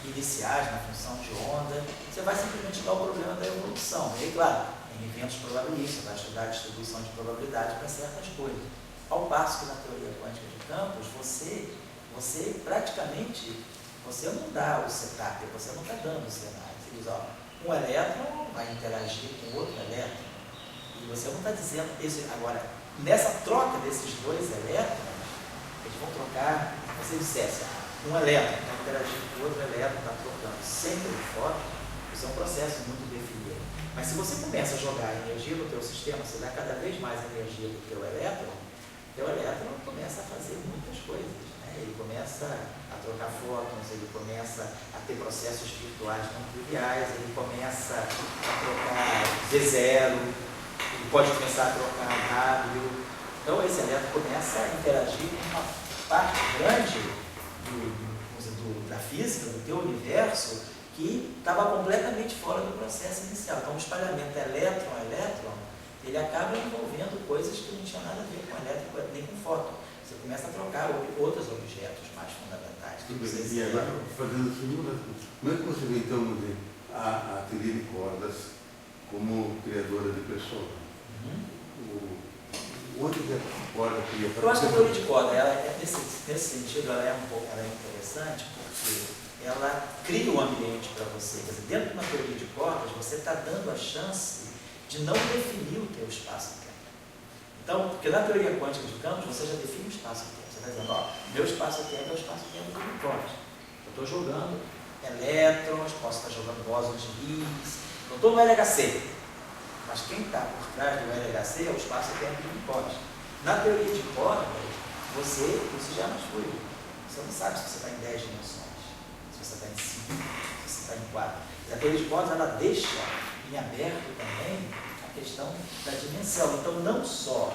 iniciais, na função de onda, você vai simplesmente dar o problema da evolução. E aí, claro, em eventos probabilísticos, você vai estudar a distribuição de probabilidade para certas coisas. Ao passo que na teoria quântica de campos, você praticamente, você não dá o setup, você não está dando o cenário. Você diz, ó, um elétron vai interagir com outro elétron, e você não está dizendo isso. Agora, nessa troca desses dois elétrons, eles vão trocar, você dissesse, um elétron está interagindo com outro elétron, está trocando sempre de fora, isso é um processo muito definido. Mas se você começa a jogar energia no teu sistema, você dá cada vez mais energia para o teu elétron começa a fazer muitas coisas. Né? Ele começa a trocar fótons, ele começa a ter processos virtuais não triviais, ele começa a trocar V0, ele pode começar a trocar W. Então esse elétron começa a interagir com uma parte grande da física, do teu universo, que estava completamente fora do processo inicial. Então, o espalhamento elétron-elétron, ele acaba envolvendo coisas que não tinham nada a ver com elétron nem com fóton. Você começa a trocar outros objetos mais fundamentais. E agora, fazendo simulação, como é que você vê, então, a teoria de cordas como criadora de pessoas? Onde a corda cria? Eu acho que a teoria de corda, nesse sentido, ela é interessante porque ela cria um ambiente para você. Quer dizer, dentro de uma teoria de cordas, você está dando a chance de não definir o teu espaço-tempo. Então, porque na teoria quântica de campos, você já define o espaço-tempo. Você está dizendo, ó, meu espaço-tempo é o espaço-tempo do Minkowski. Eu estou jogando elétrons, posso estar jogando bósons de Higgs, não estou no LHC. Mas quem está por trás do LHC é o espaço-tempo do Minkowski. Na teoria de cordas, isso já é mais fluido. Você não sabe se você está em 10 dimensões, se você está em 5, se você está em 4. A teoria de cordas, ela deixa em aberto também a questão da dimensão. Então, não só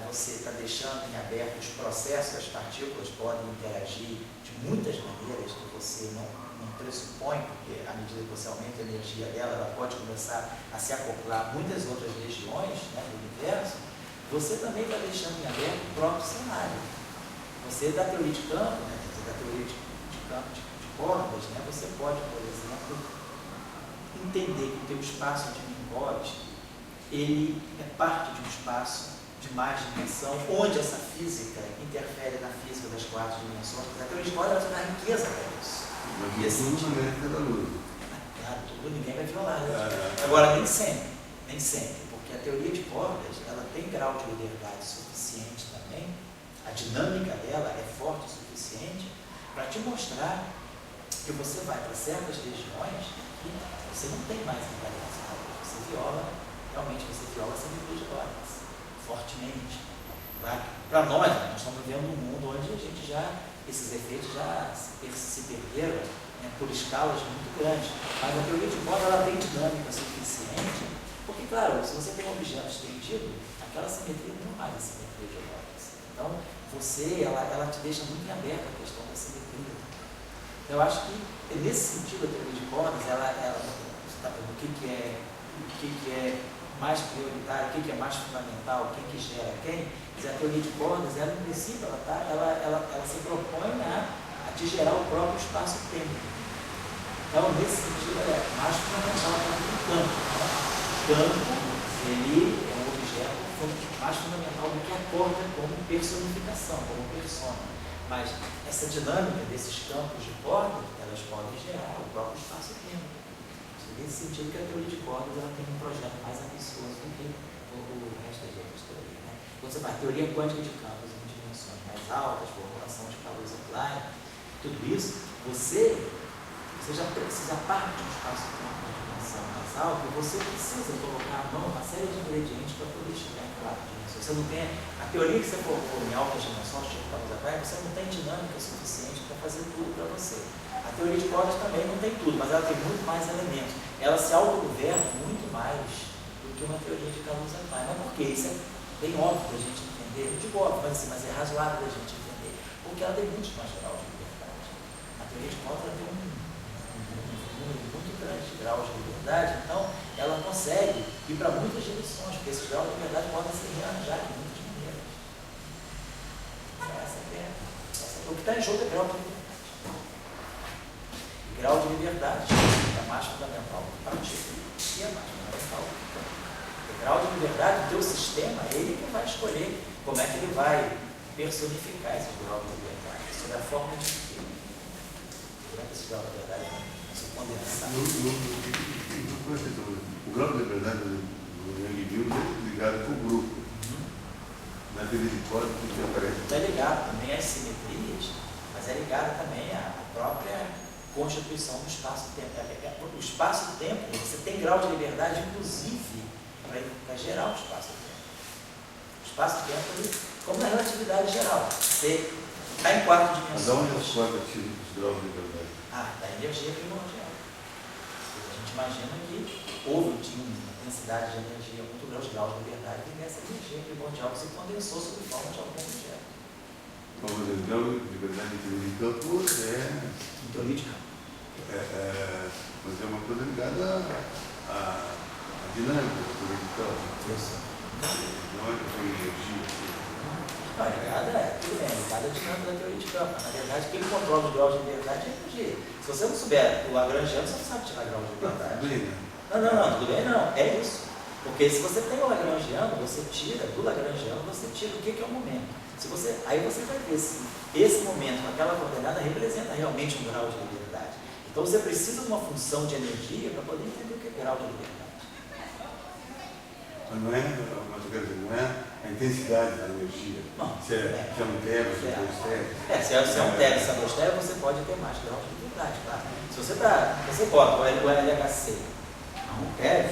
você está deixando em aberto os processos, as partículas podem interagir de muitas maneiras que você não pressupõe, porque à medida que você aumenta a energia dela, ela pode começar a se acoplar a muitas outras regiões, né, do universo. Você também está deixando em aberto o próprio cenário. Você, da teoria de campo, né, da teoria de campo de cordas, né, você pode, por exemplo, entender que o teu espaço de Minkowski, ele é parte de um espaço de mais dimensão, onde essa física interfere na física das 4 dimensões. A teoria de cordas vai dar riqueza para isso. Mas tudo na América da Luz. Claro, tudo ninguém vai violar. Agora, nem sempre, porque a teoria de cordas, ela tem grau de liberdade suficiente também, a dinâmica dela é forte o suficiente para te mostrar que você vai para certas regiões e você não tem mais invariância. Você viola, realmente você viola essa virtude de cordas, fortemente. Para nós estamos vivendo um mundo onde a gente esses efeitos já se perderam, né, por escalas muito grandes. Mas a teoria de cordas, ela tem dinâmica suficiente, porque, claro, se você tem um objeto estendido, aquela simetria não é mais a simetria de cordas. Então, ela te deixa muito em aberto a questão da simetria. Então, eu acho que, nesse sentido, a teoria de cordas, você está vendo o que é mais prioritário, o que é mais fundamental, quem que gera quem. A teoria de cordas, ela, em princípio, ela se propõe a te gerar o próprio espaço-tempo. Então, nesse sentido, ela é mais fundamental para o campo. Né? O campo, ele é um objeto mais fundamental do que a corda como personificação, como persona. Mas essa dinâmica desses campos de corda, elas podem gerar o próprio espaço-tempo. Nesse sentido que a teoria de cordas, ela tem um projeto mais ambicioso do que o resto das outras teorias. Quando você faz teoria quântica de campos em dimensões mais altas, formulação de campos Klein, tudo isso, você já precisa, a parte de um espaço-tempo de dimensão mais alta, e você precisa colocar a mão uma série de ingredientes para poder chegar em 4 dimensões. Você não tem, a teoria que você colocou em altas dimensões, tipo campos Klein, você não tem dinâmica suficiente para fazer tudo para você. A A teoria de cordas também não tem tudo, mas ela tem muito mais elementos. Ela se autogoverna muito mais do que uma teoria de Carlos Aquinas. Mas por quê? Isso é bem óbvio da gente entender. Eu digo óbvio, mas é razoável da gente entender. Porque ela tem muitos mais graus de liberdade. A teoria de cordas tem um número muito grande de graus de liberdade, então ela consegue ir para muitas direções, porque esses graus de liberdade podem ser rearranjados de muitas maneiras. O que está em jogo é grau de liberdade. E grau de liberdade é mais fundamental para o tipo e é mais fundamental. O grau de liberdade do teu sistema, ele que vai escolher como é que ele vai personificar esses graus de liberdade, sobre a forma de viver. Como é que esses graus de liberdade vão se condensar? O grau de liberdade do Yang Mills é ligado com o grupo. Na teoria de cordas, que aparece. É ligado também às simetrias, mas é ligado também à própria constituição do espaço-tempo. O espaço-tempo, você tem grau de liberdade, inclusive, para gerar o espaço-tempo. O espaço-tempo, como na relatividade geral, você está em 4 dimensões. Mas onde as cordas tiram os graus de liberdade? Da energia primordial. A gente imagina que tinha uma densidade de energia muito grande, os graus de liberdade, e essa energia primordial se condensou sob forma de algum objeto. Vamos dizer, o grau de liberdade em teoria de campo Em teoria de campo. mas é uma coisa ligada à dinâmica da teoria de campo. Isso. Não é que foi energia. Não, ligada à dinâmica da teoria de campo. Na verdade, quem controla os graus de liberdade é a energia. Se você não souber o Lagrangiano, você não sabe tirar grau de liberdade. Tudo bem, né? Não, tudo bem não. É isso. Porque se você tem o Lagrangiano, você tira, do Lagrangiano, você tira o que é o momento. Aí você vai ver se esse momento, aquela coordenada, representa realmente um grau de liberdade. Então você precisa de uma função de energia para poder entender o que é grau de liberdade. Mas não é, mas eu quero dizer, não é a intensidade da energia. Não. Se é um tera, se é dois teras. Se é um tera, se é dois teras, você pode ter mais graus de liberdade, claro. Se você bota o LHC a um TeV,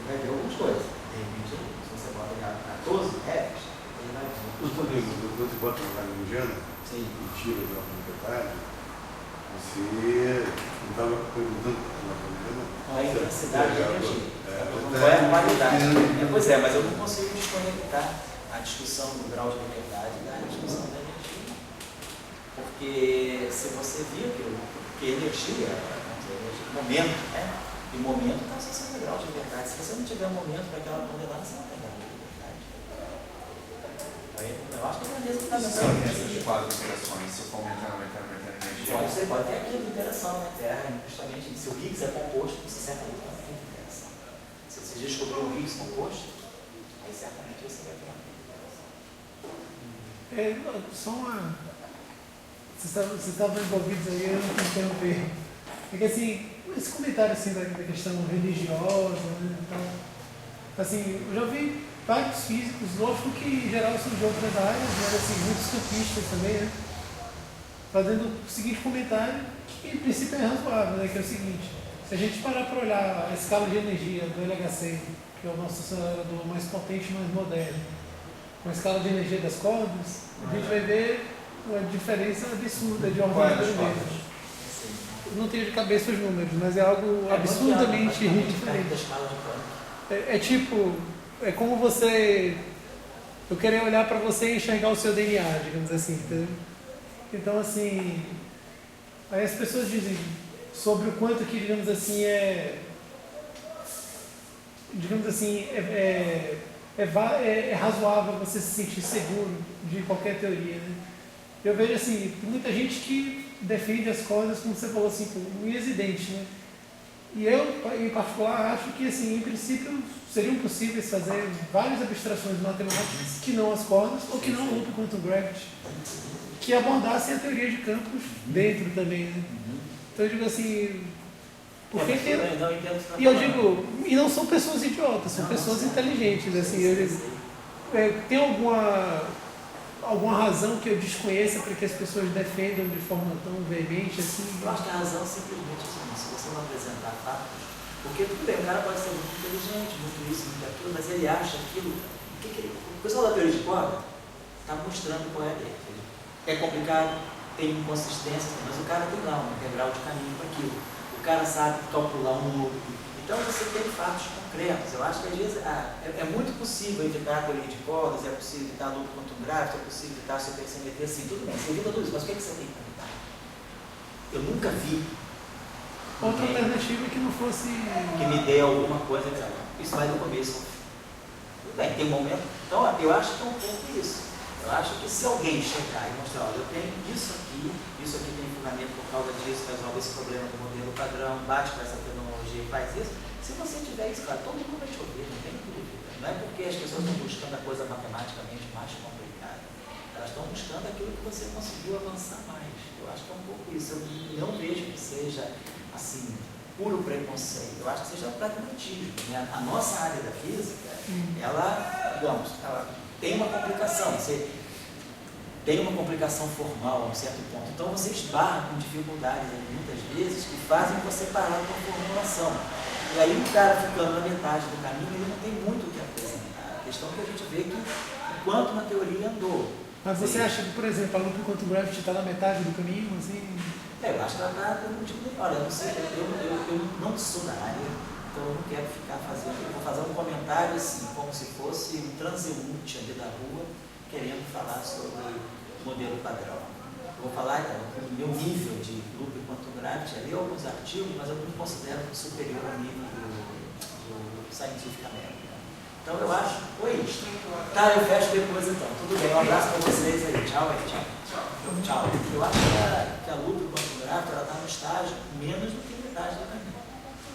vai ver algumas coisas. De repente, se você bota ele a 14 TeVs, ele vai ver. Quando você bota uma lagrangiana e tira o grau de liberdade, você não estava perguntando para a lagrangiana. A intensidade de energia. Qual é a qualidade? Pois é, mas eu não consigo desconectar a discussão do grau de liberdade da discussão da energia. Porque se você viu que energia, momento, né? E momento está associado a grau de liberdade. Se você não tiver um momento para aquela condenada, você não tem grau de liberdade. Eu acho que é uma coisa que está São essas 4 interações, se for aumentando energia. Você pode ter aquilo de interação na Terra, justamente se o Higgs é composto, você certamente vai ter interação. Se você descobrir um Higgs composto, aí certamente você vai ter uma interação. Só uma. Vocês estavam envolvidos aí, eu não quis interromper. É que assim, esse comentário assim, da questão religiosa, né, então, assim, eu já vi vários físicos, lógico que em geral são de outras áreas, mas assim, muitos campistas também, né? Fazendo o seguinte comentário, que em princípio é razoável, né? Que é o seguinte, se a gente parar para olhar a escala de energia do LHC, que é o nosso acelerador mais potente e mais moderno, com a escala de energia das cordas, a gente vai ver uma diferença absurda de ordem de grandeza. Não tenho de cabeça os números, mas é algo absurdamente diferente. É tipo, é como você, eu querer olhar para você e enxergar o seu DNA, digamos assim, entendeu? Então, assim, aí as pessoas dizem sobre o quanto que, digamos assim, é razoável você se sentir seguro de qualquer teoria, né? Eu vejo, assim, muita gente que defende as coisas, como você falou, assim, com unhas e dentes, né? E eu, em particular, acho que, assim, em princípio, seriam possíveis fazer várias abstrações matemáticas que não as cordas, ou que não o loop quantum gravity, que abordassem a teoria de campos dentro também, né? Então eu digo assim, porque e eu digo, e não são pessoas idiotas, são pessoas inteligentes, assim, eu digo, tem alguma razão que eu desconheça para que as pessoas defendam de forma tão veemente assim? Eu acho que a razão é simplesmente assim, se você não apresentar fatos, porque tudo bem, o cara pode ser muito inteligente, muito isso, muito aquilo, mas ele acha aquilo. O pessoal da teoria de corda está mostrando qual é a dele. É complicado, tem inconsistência, mas o cara tem lá um integral de caminho para aquilo. O cara sabe calcular um loop. Então você tem fatos concretos. Eu acho que às vezes é muito possível evitar a teoria de cordas, é possível evitar loop quantum gráfico, é possível evitar a supersimetria, assim, tudo bem, você evita tudo isso, mas o que você tem para evitar? Eu nunca vi Outra alternativa que não fosse. que me dê alguma coisa. Isso vai do começo. Tudo bem, tem um momento. Então, eu acho que é um pouco isso. Eu acho que se alguém chegar e mostrar, olha, eu tenho isso aqui tem fundamento por causa disso, resolve esse problema do modelo padrão, bate com essa tecnologia e faz isso. Se você tiver isso, claro, todo mundo vai te ouvir, não tem dúvida. Não é porque as pessoas estão buscando a coisa matematicamente mais complicada. Elas estão buscando aquilo que você conseguiu avançar mais. Eu acho que é um pouco isso. Eu não vejo que seja, assim, puro preconceito. Eu acho que seja pragmatismo. A nossa área da física, ela, digamos, ela tem uma complicação. Você tem uma complicação formal a um certo ponto. Então você esbarra com dificuldades muitas vezes que fazem você parar com a formulação. E aí o cara ficando na metade do caminho, ele não tem muito o que apresentar. A questão é que a gente vê que enquanto na teoria andou. Mas você acha que, por exemplo, a loop quantum gravity está na metade do caminho, assim? Eu acho que ela está dando um tipo de... Olha, eu não sei, eu não sou da área, então eu não quero ficar fazendo... Eu vou fazer um comentário assim, como se fosse um transeunte ali da rua, querendo falar sobre o modelo padrão. Eu vou falar, então, o meu nível de loop quantum gravity, ali alguns artigos, mas eu não considero superior ao nível do Scientific American. Então eu acho, foi isso. Tá, eu fecho depois então. Tudo bem, um abraço para vocês aí. Tchau, tchau. Eu acho que a loop quantum gravity, ela está no estágio menos do que metade do caminho.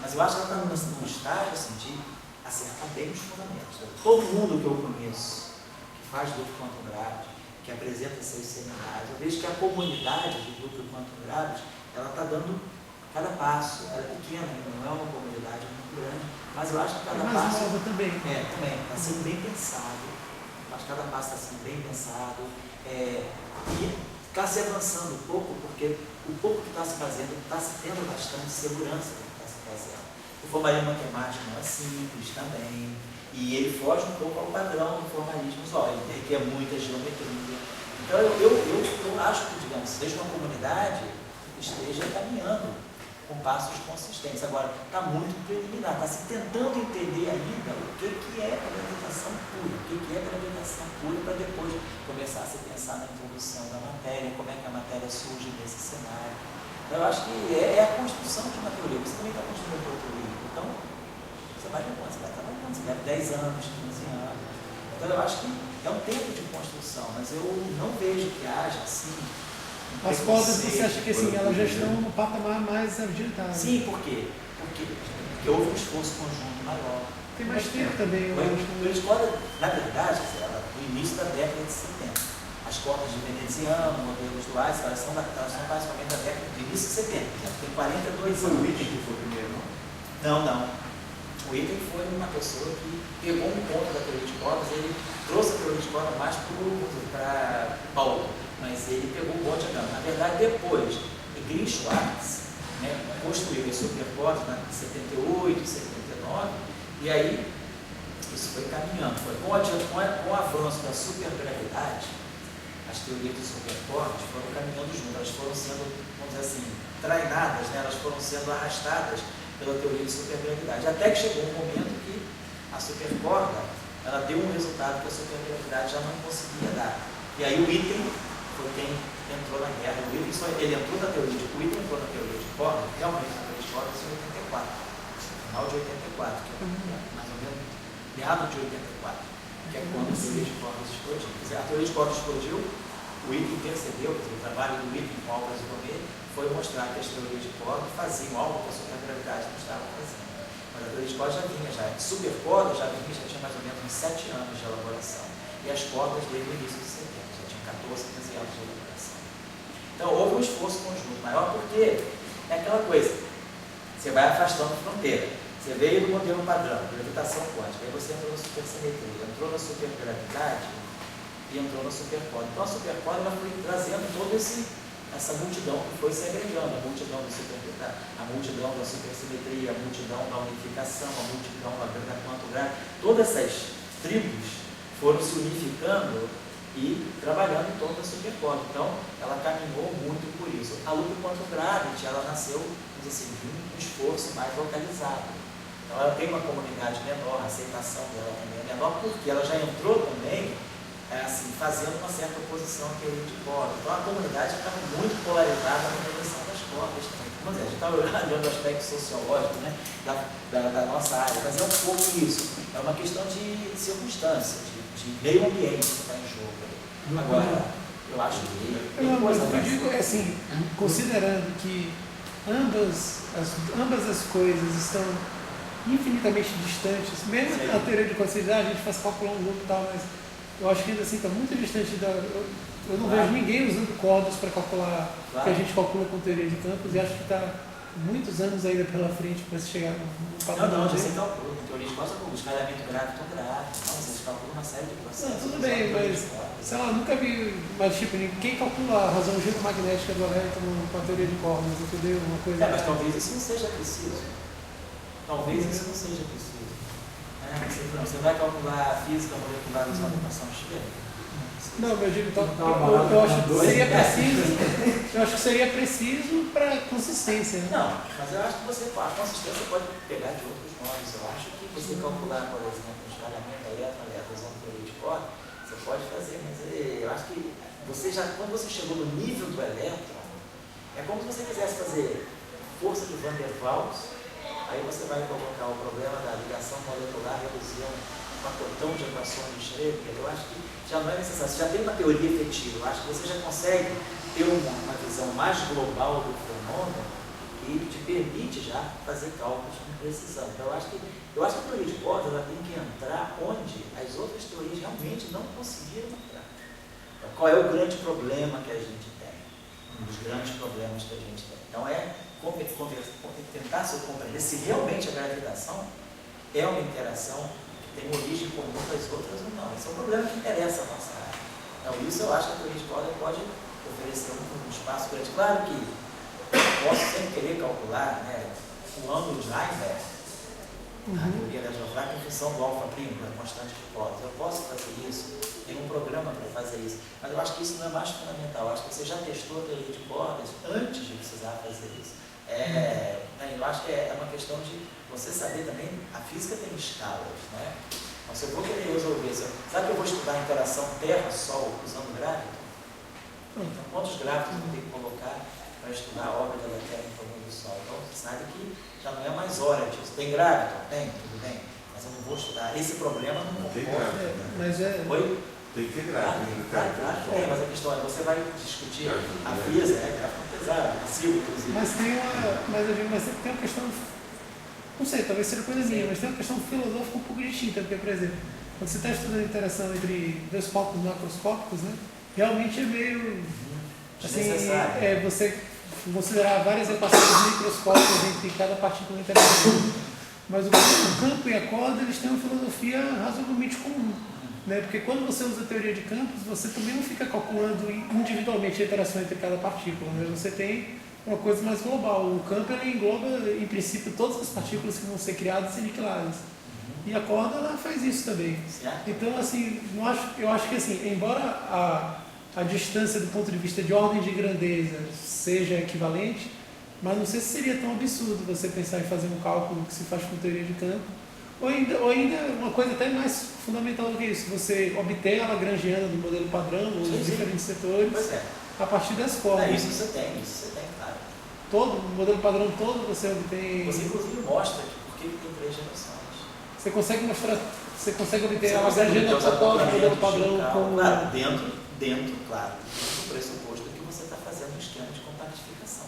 Mas eu acho que ela está num estágio assim, de acertar bem os fundamentos. Todo mundo que eu conheço que faz loop quantum gravity, que apresenta seus seminários, eu vejo que a comunidade de loop quantum gravity, ela está dando cada passo. Ela é pequena, não é uma comunidade muito grande, mas eu acho que cada passo também. também está sendo bem pensado. Eu acho que cada passo está sendo bem pensado e está se avançando um pouco, porque o pouco que está se fazendo está se tendo bastante segurança do que está se fazendo. O formalismo matemático não é simples também. E ele foge um pouco ao padrão do formalismo só, ele requer muita geometria. Então eu acho que, digamos, desde uma comunidade esteja caminhando com passos consistentes. Agora, está muito preliminar, está se tentando entender ainda o que é gravitação pura, o que é gravitação pura, para depois começar a se pensar na introdução da matéria, como é que a matéria surge nesse cenário. Então, eu acho que é a construção de uma teoria. Você também está construindo uma teoria. Então, você vai ver quanto, você vai trabalhando, você leva 10 anos, 15 anos. Então eu acho que é um tempo de construção, mas eu não vejo que haja assim. As cordas, você acha que assim, elas já estão no patamar mais adiantado? Sim, por quê? Porque houve um esforço conjunto maior. Tem mais tempo também, eu acho. As cordas, na verdade, no início da década de 70. As cordas de veneziano, modelos duais, elas são basicamente da década de início de 70. Tem 42 Foi anos. o Witten que foi o primeiro, não? Não. O Witten foi uma pessoa que pegou um ponto da teoria de cordas, ele trouxe a teoria de cordas mais para Paulo, mas ele pegou o bonde andando. Na verdade, depois, Green Schwartz construiu as supercordas em 78, 79, e aí isso foi caminhando. Foi com o avanço da supergravidade, as teorias de supercordas foram caminhando juntas, elas foram sendo, vamos dizer assim, treinadas, elas foram sendo arrastadas pela teoria de supergravidade, até que chegou um momento que a supercorda, ela deu um resultado que a supergravidade já não conseguia dar. E aí o Witten foi quem entrou na guerra. Ele entrou na teoria de Witten, entrou na teoria de corda, realmente na teoria de cordas em 84, final de 84, que é mais ou menos meado de 84, que é quando a teoria de cordas explodiu. Quer dizer, a teoria de cordas explodiu, o Witten percebeu, o trabalho do Witten com Álvares e Gomet foi mostrar que as teorias de cordas faziam algo que a supergravidade não estava fazendo. Mas a teoria de cordas já vinha, supercordas já tinha mais ou menos uns 7 anos de elaboração. E as cordas desde o início de 70, já tinham 14, 15 anos de elaboração. Então houve um esforço conjunto maior, porque é aquela coisa, você vai afastando a fronteira. Você veio do modelo padrão, gravitação quântica, aí você entrou na supersimetria, entrou na supergravidade e entrou na supercorda. Então a supercorda ela foi trazendo toda essa multidão que foi se agregando, a multidão da supergravidade, a multidão da supersimetria, a multidão da unificação, a multidão da quantum gravity. Todas essas tribos foram se unificando e trabalhando em torno da supercorda. Então, ela caminhou muito por isso. A luta contra o Gravity, ela nasceu, vamos dizer assim, de um esforço mais localizado. Então, ela tem uma comunidade menor, a aceitação dela também é menor, porque ela já entrou também, assim, fazendo uma certa oposição à teoria de cordas. Então, a comunidade estava muito polarizada na direção das cordas também. Vamos dizer, a gente está olhando o aspecto sociológico, né, da nossa área, mas é um pouco isso. É uma questão de circunstância, de meio ambiente que está em jogo. Agora, eu acho que tem coisa eu digo é assim, considerando que ambas as coisas estão infinitamente distantes, mesmo Sim. a teoria de quantidade, a gente faz calcular um grupo e tal, mas eu acho que ainda assim está muito distante eu não vejo ninguém usando cordas para calcular o que a gente calcula com teoria de campos, e acho que está muitos anos ainda pela frente para se chegar no patamar. Não, você calcula. Com teoria de cordas, o escalhamento gráfico gráfico. Não, vocês calculam uma série de processos. Não, tudo bem, mas sei lá, nunca vi, mas tipo, quem calcula a razão geomagnética do elétron com a teoria de cordas, entendeu? Uma coisa. Mas talvez isso não seja preciso. Talvez isso não seja preciso. Você vai calcular a física molecular usando a equação X? Não, eu digo, eu acho que seria preciso, para consistência. Né? Não, mas eu acho que a consistência pode pegar de outros modos. Eu acho que você calcular, por exemplo, o escalhamento elétron usando teoria de corda, você pode fazer, mas eu acho que quando você chegou no nível do elétron, é como se você quisesse fazer força de Van der Waals, aí você vai colocar o problema da ligação molecular, reduzir um pacotão de equações de Schrödinger. Eu acho que já não é necessário, você já tem uma teoria efetiva, eu acho que você já consegue ter uma visão mais global do fenômeno e te permite já fazer cálculos com precisão. Então, eu acho que a teoria de cordas ela tem que entrar onde as outras teorias realmente não conseguiram entrar. Então, qual é o grande problema que a gente tem? Um dos grandes problemas que a gente tem. Então, tentar se compreender se realmente a gravitação é uma interação tem origem comum das outras ou não. Esse é um problema que interessa a nossa área. Então, isso eu acho que a teoria de corda pode oferecer um espaço grande. Claro que eu posso sempre querer calcular, né, o ângulo de Heisenberg, a teoria da geofrágil em função do alfa primo, da constante de cordas. Eu posso fazer isso, tem um programa para fazer isso. Mas eu acho que isso não é mais fundamental. Eu acho que você já testou a teoria de cordas antes de precisar fazer isso. Eu acho que é uma questão de você saber também, a física tem escalas, né? Então, se eu vou querer resolver isso, sabe que eu vou estudar a interação Terra-Sol usando gráviton? Então, quantos grávitos eu tenho que colocar para estudar a órbita da Terra em torno do Sol? Então, você sabe que já não é mais hora disso. Tem gráviton? Tem, tudo bem. Mas eu não vou estudar. Esse problema não Tem comporta. Mas Tem que ter gráfico. Claro que tem, mas a questão é, você vai discutir a física, gráfico pesado, massivo, inclusive. Mas tem uma questão, não sei, talvez seja coisa minha, mas tem uma questão filosófica um pouco distinta, porque, por exemplo, quando você está estudando a interação entre dois corpos macroscópicos, né, realmente é meio, assim, você considerar várias equações microscópicas entre cada partícula interação. Mas o campo e a corda, eles têm uma filosofia razoavelmente comum. Né? Porque quando você usa a teoria de campos, você também não fica calculando individualmente a interação entre cada partícula. Né? Você tem uma coisa mais global. O campo ele engloba, em princípio, todas as partículas que vão ser criadas e aniquiladas. E a corda ela faz isso também. Então, assim, eu acho que, assim, embora a distância do ponto de vista de ordem de grandeza seja equivalente, mas não sei se seria tão absurdo você pensar em fazer um cálculo que se faz com teoria de campo. Ou ainda uma coisa até mais fundamental do que isso, você obter a lagrangiana do modelo padrão, os diferentes setores, a partir das cordas. Isso você tem, claro. Todo, o modelo padrão todo você obtém. Você inclusive mostra que porque ele tem 3 gerações. Você consegue obter a lagrangiana total do modelo padrão como. Claro, dentro, claro, do pressuposto que você está fazendo um esquema de compactificação.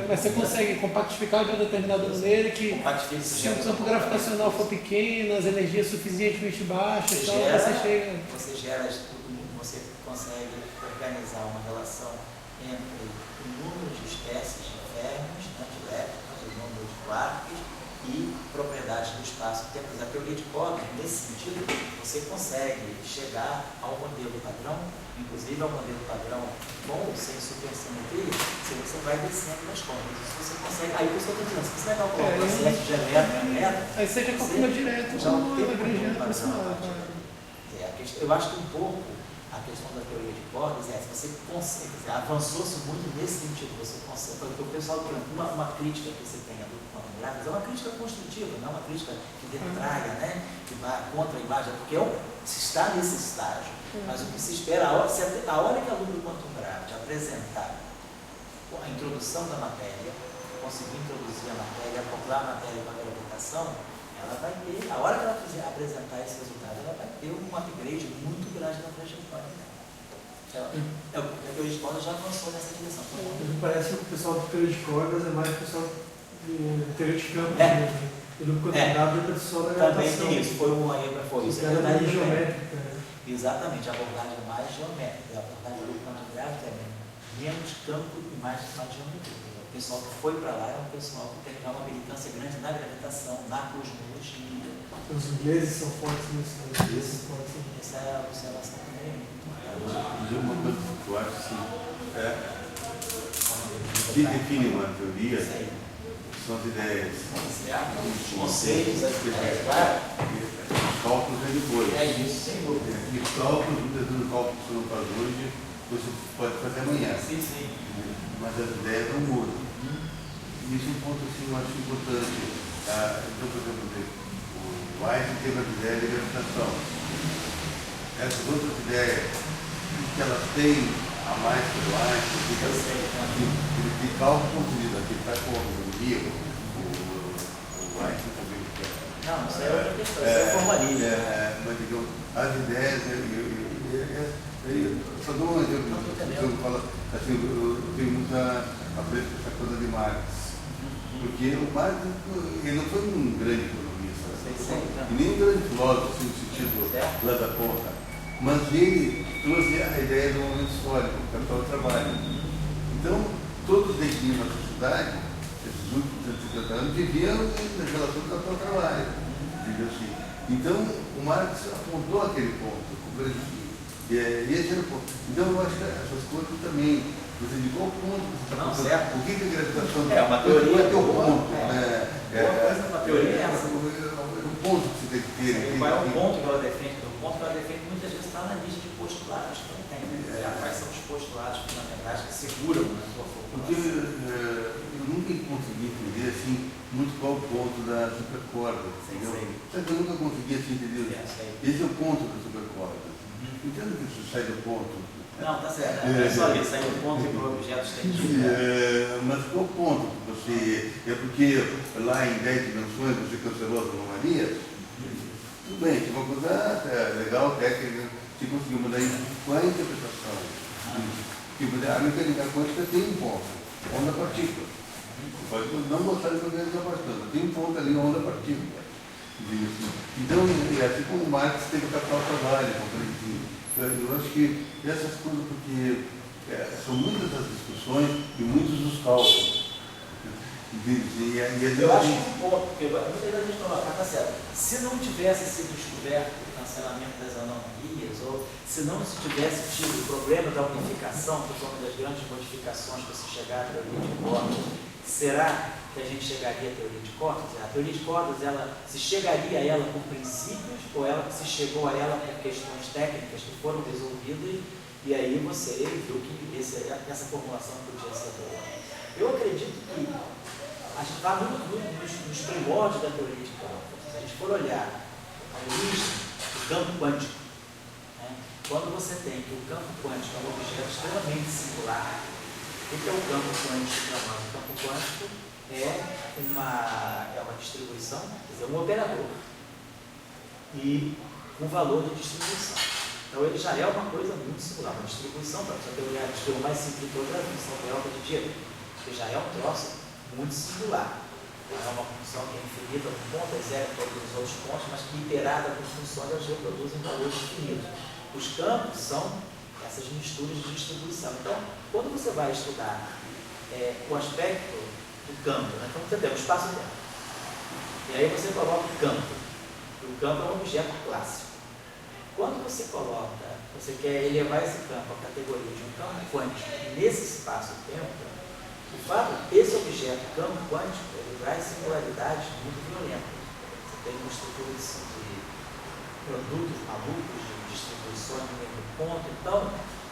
Mas você consegue compactificar de uma determinada maneira que se o campo gravitacional for pequeno, as energias suficientemente baixas, você consegue organizar uma relação entre o número de espécies de férmions, de elétrons, o número de quarks e propriedades do espaço-tempo. A teoria de cordas, nesse sentido, você consegue chegar ao modelo padrão, inclusive ao modelo padrão com ou sem supersimetria, se você vai descendo das contas. Se você consegue, aí você está dizendo, se você vai calcular o processo de elétron, aí você já calcula direto com a lagrangiana aproximada. Eu acho que um pouco a questão da teoria de cordas é, se você consegue, avançou-se muito nesse sentido, você consegue, porque o pessoal, uma crítica que você tem do quantum gráficos é uma crítica construtiva, não é uma crítica que detraia, né, que vai contra a imagem, porque se está nesse estágio, mas o que se espera, a hora que a aluna do quantum gráfico apresentar a introdução da matéria, conseguir introduzir a matéria, acoplar a matéria com a gravitação, ela vai ter, a hora que ela fizer apresentar esse resultado, ela vai ter um upgrade muito grande na trajetória dela. A teoria de cordas já avançou nessa direção. Me parece que o pessoal de teoria de cordas é mais o pessoal de teoria de campo. E no quantidade é o pessoal da gravitação. Também tem isso, foi isso. É verdade, geométrica. Exatamente, a abordagem mais geométrica. A abordagem do quantum gráfico é menos campo e mais geometria. O pessoal que foi para lá é um pessoal que tem uma militância grande na gravitação, na cosmologia. Os ingleses são fortes nisso. Essa é a observação também. Uma coisa que eu acho assim, o que define uma teoria são as ideias. Os conceitos, as ideias, claro. Os cálculos vêm depois. É isso, sem dúvida. E os cálculos, muitas vezes o cálculo que você não faz hoje, você pode fazer amanhã. Sim, sim. Mas as ideias não mudam. E isso é um ponto assim, eu acho importante. Então, por exemplo, o Einstein teve a ideia de gravitação. Essas outras ideias, que elas têm a mais que o Einstein, que cálculo construído aqui, está com o Rio, o Einstein também. Não, isso é outra questão, isso é formalismo. Mas digamos, as ideias, só dou um exemplo, eu falo assim, eu tenho muita apreço por essa coisa de Marx, porque o Marx, ele não foi um grande economista, e nem um grande filósofo, assim, no sentido lá da ponta, mas ele trouxe a ideia do momento histórico, do capital do trabalho. Então, todos que tinham na sociedade, esses últimos 150 anos, viviam na relação do capital do trabalho. Assim. Então, o Marx apontou aquele ponto, e esse era o ponto. Então, eu acho que essas coisas também, você de qual ponto você está pensando? O que é gravitação? É uma teoria. Qual é o ponto? Uma teoria é essa. O ponto que você tem que ter. Qual é o ponto que ela defende? O ponto que ela defende muitas vezes está na lista de postulados que ela tem. Quais são os postulados fundamentais que seguram a sua formulação? Porque eu nunca consegui entender assim, muito qual o ponto da supercorda. Sabe, eu nunca consegui assim, entender. Esse é o ponto da supercorda. Entendo que isso sai do ponto. Não, tá certo. É só isso, sai do ponto e para o objeto extendido. Mas qual o ponto? É porque lá em 10 dimensões você cancelou as anomalias? Tudo bem, tinha uma coisa legal, técnica, se conseguiu, mas aí qual é a interpretação? Tipo, a mecânica quântica tem um ponto, onda partícula. Pode não gostar de mecânica partícula, tem um ponto ali, onda partícula. Então, assim como o Marx teve o capital trabalho, eu acho que essas coisas, porque são muitas as discussões e muitos os cálculos. Eu acho que um ponto, porque muitas vezes a gente fala, tá certo, se não tivesse sido descoberto o cancelamento das anomalias, ou se não se tivesse tido o problema da unificação, que foi uma das grandes modificações para se chegar à teoria de cordas, será que a gente chegaria à teoria de cordas? A teoria de cordas, ela se chegaria a ela por princípios, ou ela se chegou a ela por questões técnicas que foram resolvidas, e aí você viu que essa formulação podia ser boa. Eu acredito que a gente está nos primórdios da teoria de campos. Se a gente for olhar a origem do campo quântico, né? Quando você tem que o campo quântico é um objeto extremamente singular, o que é o campo quântico para nós? O campo quântico é uma distribuição, quer dizer, um operador e um valor de distribuição. Então ele já é uma coisa muito singular, uma distribuição, para você ter a distribuição mais simples de toda a função delta de Dirac, que já é um troço muito singular. É uma função que é infinita no ponto, é zero em todos os outros pontos, mas que iterada por funções elas reproduzem valores infinitos. Os campos são essas misturas de distribuição. Então, quando você vai estudar o aspecto do campo, né? Então você tem o espaço-tempo. E aí você coloca o campo. E o campo é um objeto clássico. Quando você coloca, você quer elevar esse campo à categoria de um campo quântico nesse espaço-tempo, de fato, esse objeto, campo quântico, ele traz singularidades muito violentas. Você tem uma estrutura de produtos malucos, de distribuições no meio ponto. Então,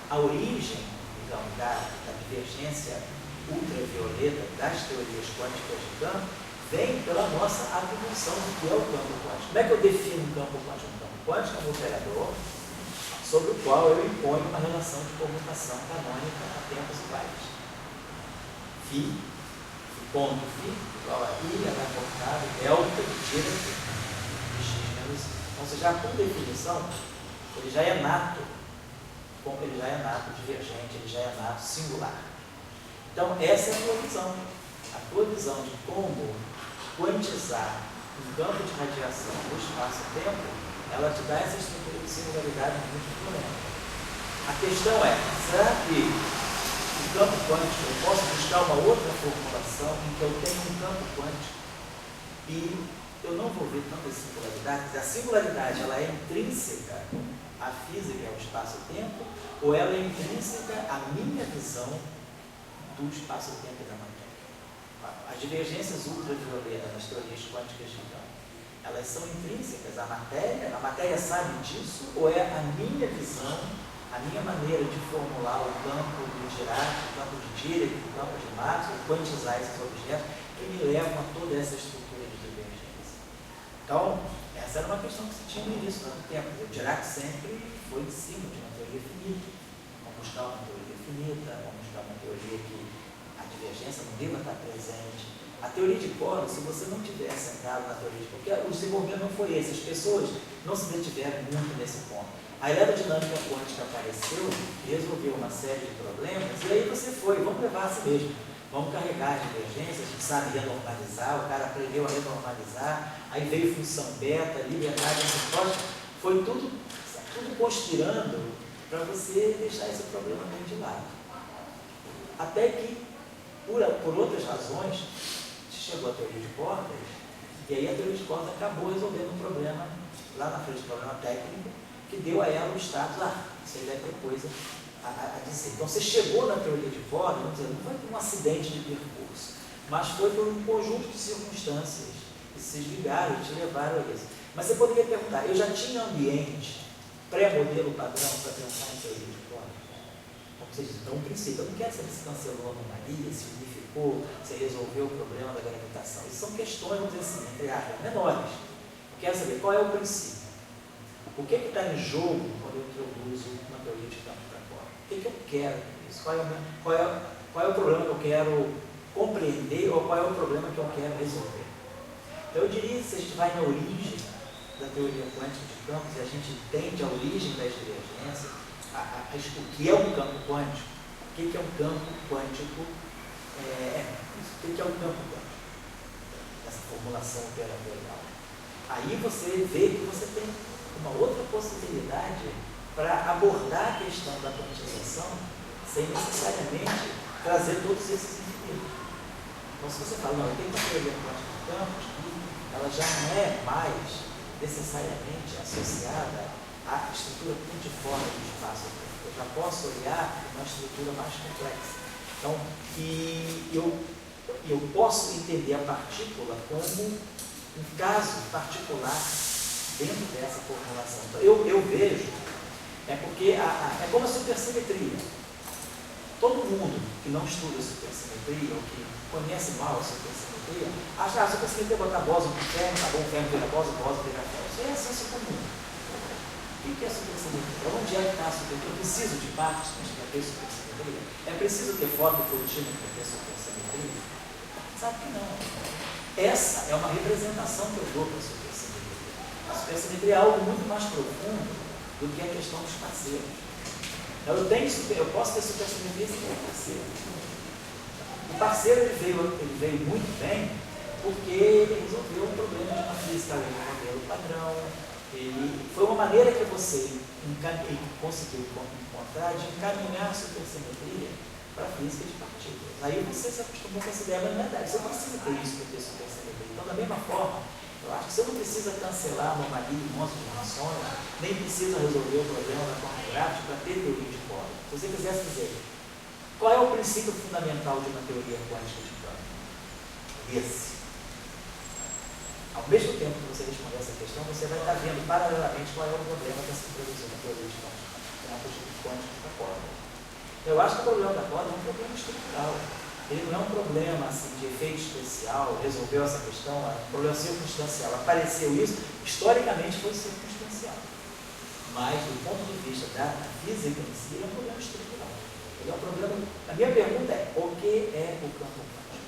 a origem, digamos, da divergência ultravioleta das teorias quânticas de campo vem pela nossa atribuição do que é o campo quântico. Como é que eu defino um campo quântico? Um campo quântico é um operador sobre o qual eu imponho uma relação de comutação canônica a tempos iguais. Φ, ponto Φ, igual a I, H cortado, delta, tira de x menos I. Então, você já, por definição, ele já é nato, divergente, ele já é nato singular. Então, essa é a tua visão. A tua visão de como quantizar um campo de radiação no espaço-tempo, ela te dá essa estrutura de singularidade muito violenta. A questão é, será que o campo quântico, eu posso buscar uma outra formulação em que eu tenho um campo quântico e eu não vou ver tantas singularidades? A singularidade, ela é intrínseca à física e ao espaço-tempo, ou ela é intrínseca à minha visão do espaço-tempo e da matéria? As divergências ultravioletas nas teorias quânticas de campo, elas são intrínsecas à matéria? A matéria sabe disso? Ou é a minha visão, a minha maneira de formular o campo de Dirac, o campo de Dirac, o campo de Maxwell, quantizar esses objetos, que me levam a toda essa estrutura de divergência? Então, essa era uma questão que se tinha no início do tempo. O Dirac sempre foi em cima de uma teoria finita. Vamos buscar uma teoria finita, vamos buscar uma teoria que a divergência não deva estar presente. A teoria de Corda, se você não tivesse sentado na teoria de Corda, porque o desenvolvimento não foi esse, as pessoas não se detiveram muito nesse ponto. A eletrodinâmica quântica apareceu, resolveu uma série de problemas, e aí você foi, vamos levar a si mesmo, vamos carregar as divergências, a gente sabe renormalizar, o cara aprendeu a renormalizar, aí veio função beta, liberdade, foi tudo conspirando para você deixar esse problema meio de lado. Até que, por outras razões, chegou a teoria de cordas, e aí a teoria de cordas acabou resolvendo um problema, lá na frente, um problema técnico, que deu a ela o status, isso aí deve ter coisa a dizer. Então você chegou na teoria de cordas, vamos dizer, não foi por um acidente de percurso, mas foi por um conjunto de circunstâncias que se ligaram e te levaram a isso. Mas você poderia perguntar, eu já tinha ambiente pré-modelo padrão para pensar em teoria de cordas? Como você diz, então, um princípio, eu não quero saber se cancelou a anomalia, se unificou, se resolveu o problema da gravitação. Isso são questões, vamos dizer assim, entre aspas, menores. Eu quero saber qual é o princípio. O que está em jogo quando eu introduzo uma teoria de campo para fora? O que eu quero com isso? Qual é o problema que eu quero compreender ou qual é o problema que eu quero resolver? Então, eu diria que se a gente vai na origem da teoria quântica de campos e a gente entende a origem das divergências, o que é um campo quântico, o que é um campo quântico, o que é um campo quântico? Essa formulação operatorial. Aí você vê que você tem uma outra possibilidade para abordar a questão da quantização sem necessariamente trazer todos esses infinitos. Então, se você fala, não, eu tenho uma teoria quântica de campos que ela já não é mais necessariamente associada à estrutura pontiforme do espaço-tempo. Eu já posso olhar uma estrutura mais complexa. Então, eu posso entender a partícula como um caso particular dentro dessa formulação. Então, eu vejo, porque é como a supersimetria. Todo mundo que não estuda supersimetria ou que conhece mal a supersimetria, acha a supersimetria é botar bóson com ferro, tá bom, ferro vira bóson, bóson vira ferro. Isso é senso comum. O que é supersimetria? Onde é que está a supersimetria? Eu preciso de partes para ter supersimetria? É preciso ter foto fotímica para ter supersimetria? Sabe que não. Essa é uma representação que eu dou para a supersimetria. A supersimetria é algo muito mais profundo do que a questão dos parceiros. Então, eu posso ter supersimetria sem ter parceiro. O parceiro ele veio muito bem porque ele resolveu um problema de uma física além do modelo padrão. Foi uma maneira que você conseguiu encontrar de encaminhar a supersimetria para a física de partículas. Aí você se acostumou com essa ideia, mas não é verdade. Você não precisa ter isso para ter supersimetria. Então, da mesma forma, eu acho que você não precisa cancelar a anomalia em monstros de relações, nem precisa resolver o problema da forma gráfica para ter teoria de corda. Se você quisesse dizer, qual é o princípio fundamental de uma teoria quântica de campo? Esse. Ao mesmo tempo que você responder essa questão, você vai estar vendo paralelamente qual é o problema que se introduziu na teoria de campo. Eu acho que o problema da corda é um problema estrutural. Ele não é um problema assim, de efeito especial, resolveu essa questão, é um problema circunstancial. Apareceu isso, historicamente foi circunstancial. Mas, do ponto de vista da física em si, é um problema estrutural. Ele é um problema. A minha pergunta é: o que é o campo quântico?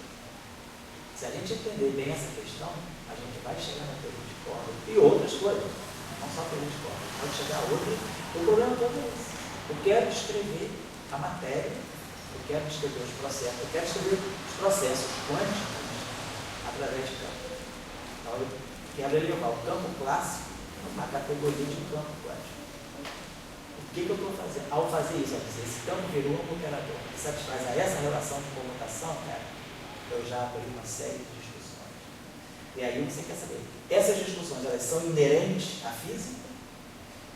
Se a gente entender bem essa questão, a gente vai chegar na teoria de corda e outras coisas. Não só teoria de corda, pode chegar a outras. O problema todo é esse. Eu quero descrever a matéria, eu quero descrever os processos, eu quero descrever os processos quânticos através de campo. Então, eu quero elevar o campo clássico a categoria de campo quântico. O que eu estou fazendo? Ao fazer isso, ao dizer, esse campo virou um operador que satisfaz a essa relação de comutação, cara, eu já abri uma série de discussões. E aí você quer saber, essas discussões, elas são inerentes à física?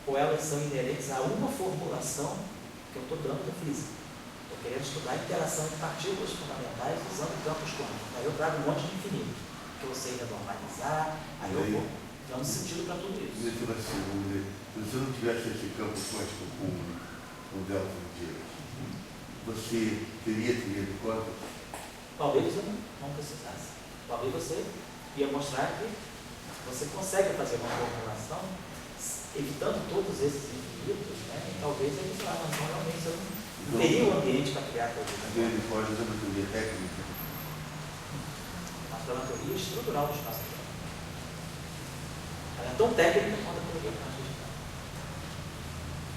Ou elas são inerentes a uma formulação que eu estou dando da física? Estou querendo estudar a interação de partículas fundamentais usando campos quânticos. Aí eu trago um monte de infinito, que eu sei renormalizar, aí eu vou dando sentido para tudo isso. Se você não tivesse esse campo quântico com o delta de Dirac, você teria teoria de cordas? Talvez eu não precisasse. Talvez você ia mostrar que você consegue fazer uma formulação evitando todos esses infinitos, né? E talvez eles lá, mas realmente eu não teria um ambiente para criar coisas. A teoria de cordas é uma teoria técnica. Mas é uma teoria estrutural dos nossos campos. Ela é tão técnica quanto a teoria quântica de campo.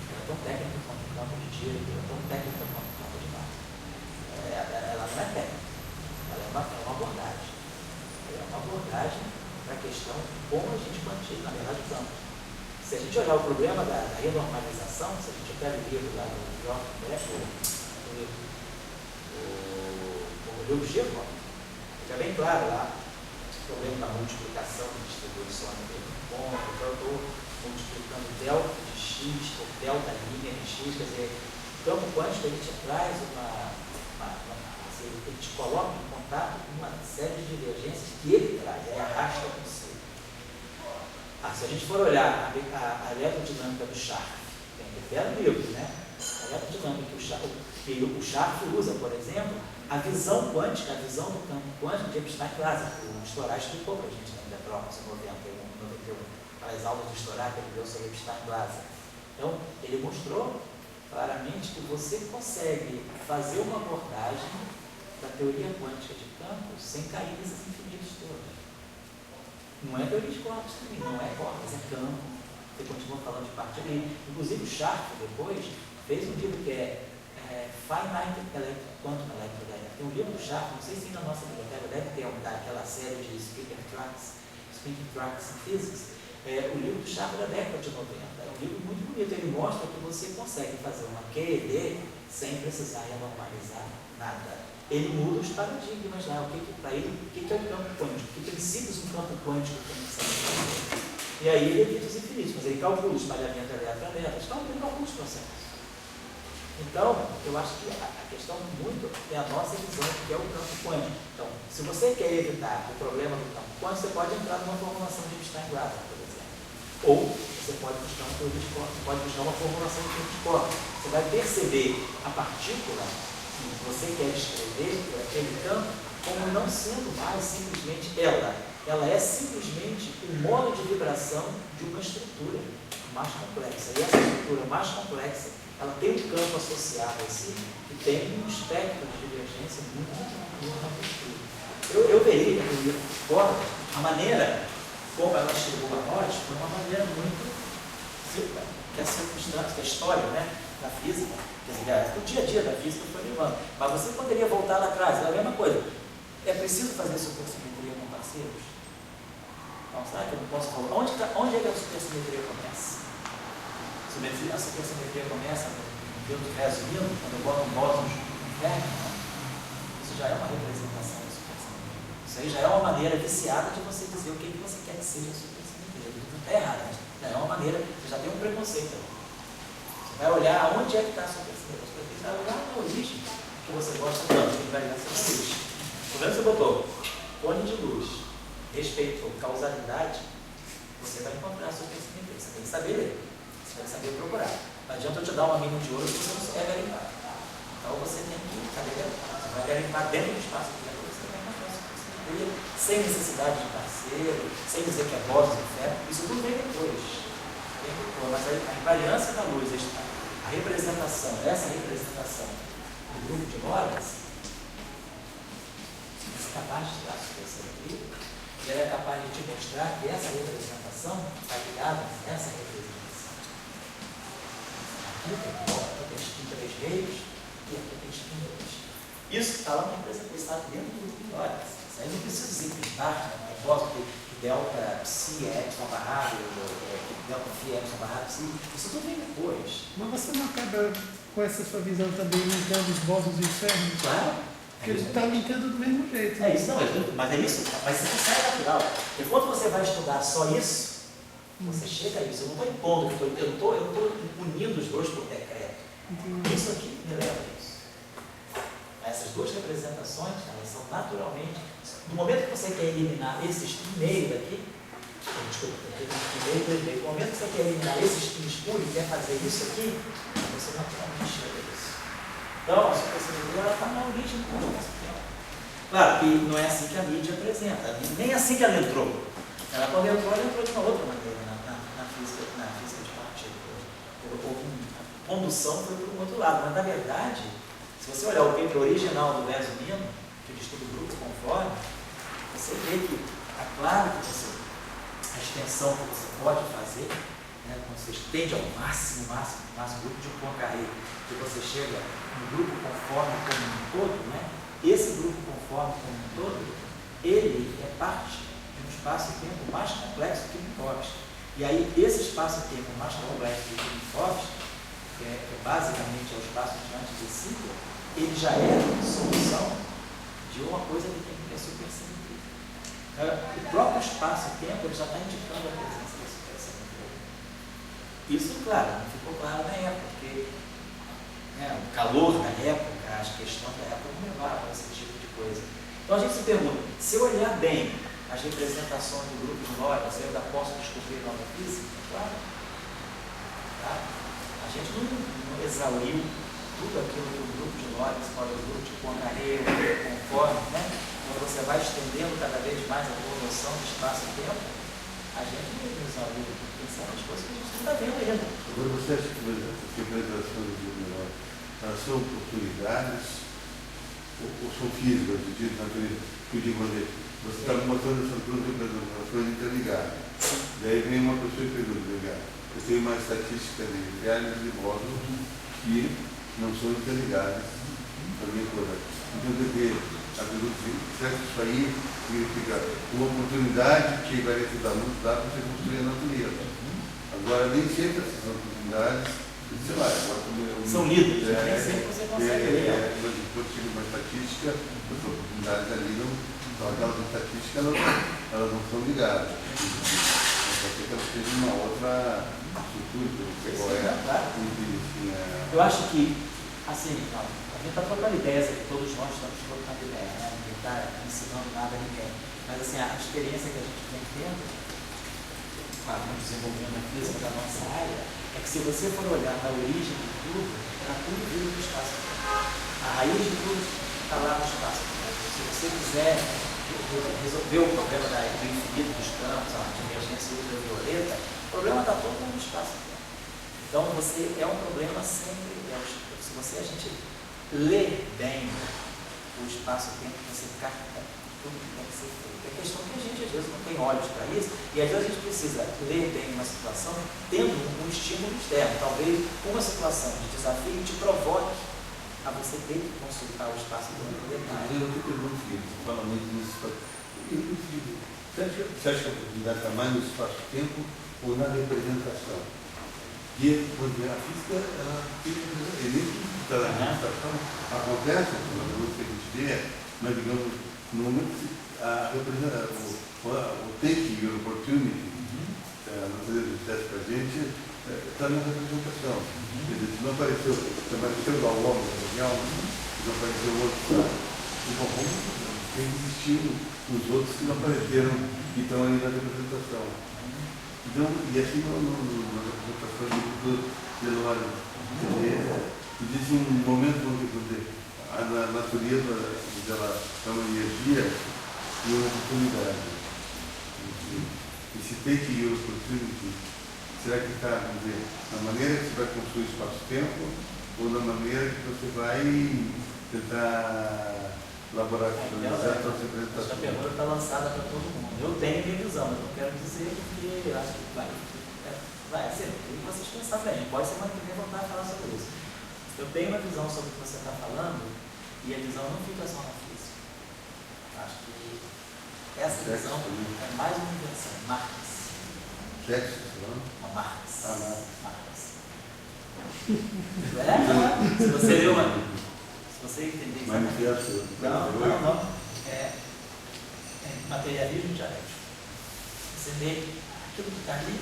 Ela é tão técnica quanto o campo de Dirac, ela é tão técnica quanto o campo de Massa. Ela não é técnica, ela é uma abordagem. Ela é uma abordagem para a questão de como a gente quantiza, na verdade, o campo. Se a gente olhar o problema da renormalização, se a gente pega o livro lá do York, o livro Gilman, fica bem claro lá o problema da multiplicação de distribuição de ponto. Então eu estou multiplicando delta de x por delta linha de x, quer dizer, o campo quântico ele te traz ele te coloca em contato com uma série de divergências que ele traz, aí arrasta consigo. Se a gente for olhar a eletrodinâmica do Scharf, tem até no livro, né? A eletrodinâmica que o Scharf usa, por exemplo, a visão quântica, a visão do campo quântico de Epstein-Glaser, que o Storar explicou para a gente na prova de 91, as aulas do Storar que ele deu sobre Epstein-Glaser. Então, ele mostrou claramente que você consegue fazer uma abordagem da teoria quântica de campos sem cair nesses infinitos todos. Não é teoria de corpos também, não é corpos, é campo. Você continua falando de partículas. Inclusive o Scharf, depois, fez um livro que é Finite Quantum Electrodynamics. Tem um livro do Scharf, não sei se na nossa biblioteca deve ter aquela série de Speaking Tracks in Physics. O livro do Scharf é da década de 90. É um livro muito bonito. Ele mostra que você consegue fazer uma QED sem precisar renormalizar nada. Ele muda os paradigmas lá, para ele, o que é o campo quântico, que princípios um campo quântico tem que ser. E aí ele evita os infinitos, mas ele calcula o espalhamento elétron-elétron, então ele calcula os processos. Então, eu acho que a questão muito é a nossa visão do que é o campo quântico. Então, se você quer evitar o problema do campo quântico, você pode entrar numa formulação de Epstein-Glaser, por exemplo. Ou você pode buscar uma teoria de corpos, você pode buscar uma formulação de teoria de corpos. Você vai perceber a partícula que você quer descrever, aquele campo, como não sendo mais simplesmente ela. Ela é simplesmente o modo de vibração de uma estrutura mais complexa. E essa estrutura mais complexa, ela tem um campo associado a si que tem um espectro de divergência muito na estrutura. Eu veria que a maneira como ela chegou a nós foi uma maneira muito que a circunstância, que a história, né, da física, quer dizer, o dia a dia da física foi levando. Mas você poderia voltar lá atrás, é a mesma coisa. É preciso fazer supersimetria com parceiros? Então, será que eu não posso falar? Onde é que a supersimetria começa? A supersimetria começa no Deus resumindo, quando eu boto um bóson inferno? Isso já é uma representação da supersimetria. Isso aí já é uma maneira viciada de você dizer o que você quer que seja a supersimetria. Não está errado, mas já é uma maneira, você já tem um preconceito. Você vai olhar onde é que está a supersimetria. Você vai olhar na origem que você gosta tanto, que vai olhar essa luz. Quando você botou cone de luz, respeitou causalidade, você vai encontrar a supersimetria. Você tem que saber ler, você tem que saber procurar. Não adianta eu te dar uma mina de ouro se você não souber garimpar. Então Então você tem que saber, você vai garimpar dentro do espaço que você tem na próxima. Sem necessidade de parceiro, sem dizer que é voz do inferno, isso tudo vem depois. Mas a invariância da luz, a representação, essa representação do grupo de modas, é capaz de dar sucessão aqui, e ela é capaz de te mostrar que essa representação está ligada nessa representação. Aqui tem três meios e aqui tem dois. Isso que está lá na representação está dentro do grupo de modas. Isso aí não precisa dizer que parte, né? Que delta psi é epsilon barrado, delta phi é epsilon barrado psi, isso tudo vem depois. Mas você não acaba com essa sua visão também linkando os bósons do inferno? Claro. Porque ele está linkando do mesmo jeito. É isso, não, mas é isso, mas isso sai natural. Porque quando você vai estudar só isso, você chega a isso. Eu não estou impondo, eu não estou unindo os dois por decreto. Entendi. Isso aqui me leva a isso. Essas duas representações, elas são naturalmente. No momento que você quer eliminar esses meio daqui, desculpa, meio, no momento que você quer eliminar esses puros e quer fazer isso aqui, você naturalmente chega a isso. Então, a superciência está na origem do espaço-tempo. Claro que não é assim que a mídia apresenta, nem assim que ela entrou. Ela, quando entrou, ela entrou de uma outra maneira na física de partículas. A condução foi para o outro lado, mas na verdade, se você olhar o paper original do Verso Mino, que estuda o grupo conforme, você vê que é claro que a extensão que você pode fazer, né, quando você estende ao máximo grupo de Poincaré, que você chega no grupo conforme como um todo, né, esse grupo conforme como um todo, ele é parte de um espaço-tempo mais complexo que o Minkowski. E aí, esse espaço-tempo mais complexo que o Minkowski, que é basicamente o espaço diante de si, ele já é a solução de uma coisa que tem que ser supersimetria. O próprio espaço-tempo já está indicando a presença da supersimetria. Isso, claro, não ficou claro na época, porque o calor da época, as questões da época não levavam a esse tipo de coisa. Então a gente se pergunta, se eu olhar bem as representações do grupo de Noyes, eu ainda posso descobrir nova física? Claro. Tá? A gente não exauriu tudo aquilo que o grupo de Noyes, o grupo de Poincaré, conforme, né? Quando você vai estendendo cada vez mais a noção de espaço e tempo, a gente não exauriu. Tem certas coisas que a gente não está vendo ainda. Agora, você acha que as representações do Noyes, elas são oportunidades ou são físicas, de natureza? Eu digo, você está mostrando essas duas representações interligadas. Daí vem uma pessoa e pergunta, eu tenho uma estatística de reais e bósons que não são interligadas na minha coisa. Então, será que isso aí significa uma oportunidade que vai dar luz dá para você construir a natureza? Agora, nem sempre essas oportunidades, sei lá, são lidas, nem sempre você consegue ler. Mas depois chega uma estatística, as oportunidades ali não, aquelas estatísticas elas não são ligadas. Pode ser que elas sejam uma outra estrutura, não sei qual é. Eu acho que, assim, a gente está trocando ideias aqui, todos nós estamos trocando ideias, né? Ninguém está ensinando nada a ninguém. Mas, assim, a experiência que a gente vem tendo, claro, desenvolvendo a física da nossa área, é que se você for olhar na origem de tudo, está tudo vindo do espaço. A raiz de tudo está lá no espaço. Se você quiser resolver o problema do infinito dos campos, a divergência ultravioleta, o problema está todo no espaço. Então, você é um problema sempre. Se a gente lê bem o espaço-tempo, você capta tudo que tem que ser feito. É questão que a gente, às vezes, não tem olhos para isso, e às vezes a gente precisa ler bem uma situação tendo um estímulo externo. Talvez uma situação de desafio te provoque a você ter que consultar o espaço do detalhe. Eu te pergunto o seguinte, você fala muito nisso. Você acha que a oportunidade está mais no espaço-tempo ou na representação? Porque a física, ela tem a representação acontece, pelo que a gente vê, mas digamos, no momento que o take your opportunity, a natureza do teste para a gente, está na representação. Quer dizer, se não apareceu o homem, se não apareceu o outro, então tem que existir os outros que não apareceram, que estão ali na representação. Então, e assim na representação do Delório, e diz um momento onde a natureza dela é uma energia e uma oportunidade. E se tem que ir opportunity, será que está, vamos dizer, na maneira que você vai construir espaço-tempo ou na maneira que você vai tentar laboratorializar a sua Acho que a representação? pergunta está lançada para todo mundo. Eu tenho minha visão, mas não quero dizer porque eu acho que vai ser o que vocês pensar bem. Pode ser uma que vem voltar a falar sobre isso. Eu tenho uma visão sobre o que você está falando e a visão não fica só na física. Acho que essa visão é mais uma invenção. Marx. Sexo, não? Uma Marx. Marx. Se você leu uma. Se você entender Manifesto. Não. É materialismo dialético. Você vê aquilo que está ali,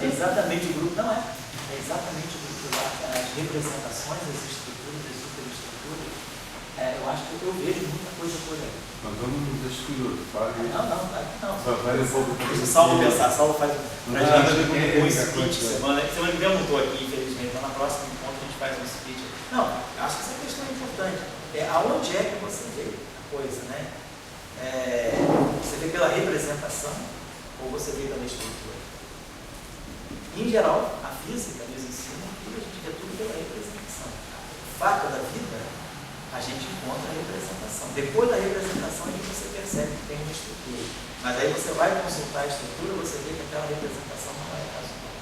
é exatamente o grupo, não é? É exatamente o grupo lá, as representações, as estruturas, as superestruturas. Eu acho que eu vejo muita coisa por aí. Mas vamos nos deixar curiosos. Não. Vai um pouco. Deixa o Saulo pensar. Saulo faz Não pra dá, gente tem um que speech acontecer. semana que eu não estou aqui, infelizmente, então na próxima encontro a gente faz um speech. Não, eu acho que essa questão é importante. Aonde é que você vê a coisa, né? Você vê pela representação ou você vê pela estrutura? Em geral, a física nos ensina que a gente vê tudo pela representação. O fato da vida, a gente encontra a representação. Depois da representação, aí você percebe que tem uma estrutura. Mas aí você vai consultar a estrutura, você vê que aquela representação não é casual.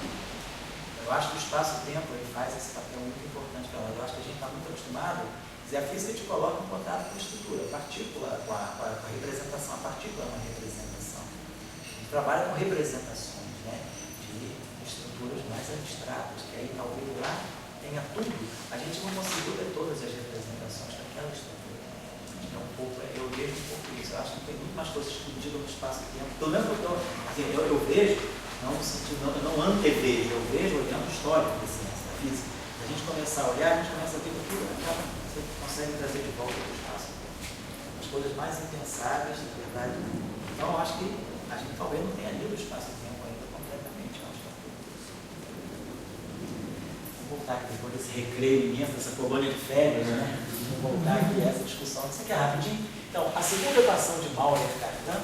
Eu acho que o espaço-tempo faz esse papel muito importante para ela. Eu acho que a gente está muito acostumado. A física te coloca em contato com a estrutura, a partícula, com a representação. A partícula é uma representação. A gente trabalha com representações, né, de estruturas mais abstratas, que aí talvez lá tenha tudo. A gente não conseguiu ver todas as representações daquela estrutura. Eu vejo um pouco isso. Eu acho que tem muito mais coisas escondidas no espaço-tempo. Pelo menos eu vejo, não no sentido, eu não antevejo, eu vejo olhando o histórico da ciência, da física. Se a gente começar a olhar, a gente começa a ver que tudo acaba. Você consegue trazer de volta para o espaço. As coisas mais impensáveis, na verdade. Então, eu acho que a gente talvez não tenha lido o espaço-tempo ainda completamente. Eu acho que vamos voltar aqui depois desse recreio imenso, dessa colônia de férias, né? Vamos voltar aqui a essa discussão. Isso aqui é rapidinho. Então, a segunda equação de Maurer-Cartan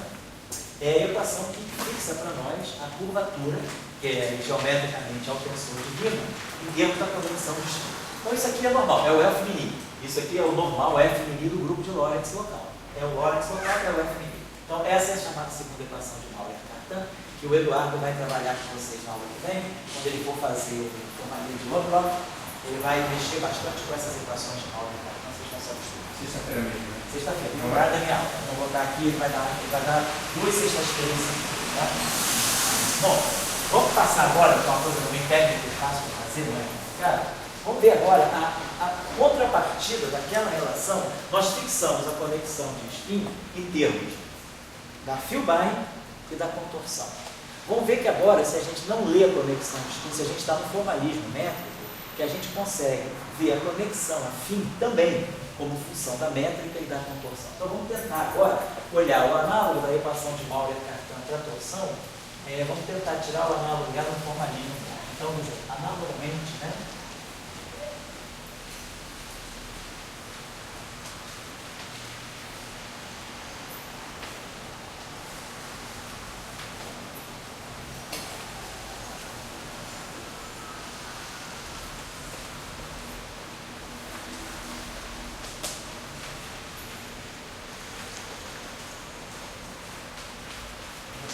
é a equação que fixa para nós a curvatura, que é geometricamente ao tensor de Riemann, em termos da convenção de espírito. Então, isso aqui é normal, é o F mini. Isso aqui é o normal, o F mini do grupo de Lorentz local. É o Lorentz local, é o F mini. Então, essa é a chamada segunda equação de Maurer-Cartan, que o Eduardo vai trabalhar com vocês na aula que vem, quando ele for fazer o formato de Lovelock, ele vai mexer bastante com essas equações de Maurer-Cartan, vocês vão se acostumar. Sexta-feira mesmo, né? Sexta-feira, no horário da minha aula. Então, vou botar aqui, ele vai dar 2 sextas-feiras. Tá? Bom, vamos passar agora, que é uma coisa também técnica e fácil de fazer, não é complicado? Vamos ver agora a contrapartida daquela relação. Nós fixamos a conexão de spin em termos da Filbine e da contorção. Vamos ver que agora, se a gente não lê a conexão de spin, se a gente está no formalismo métrico, que a gente consegue ver a conexão afim também como função da métrica e da contorção. Então vamos tentar agora olhar o análogo da equação de Maurer-Cartan para a torção. Vamos tentar tirar o análogo dela no formalismo. Então, analogamente, né?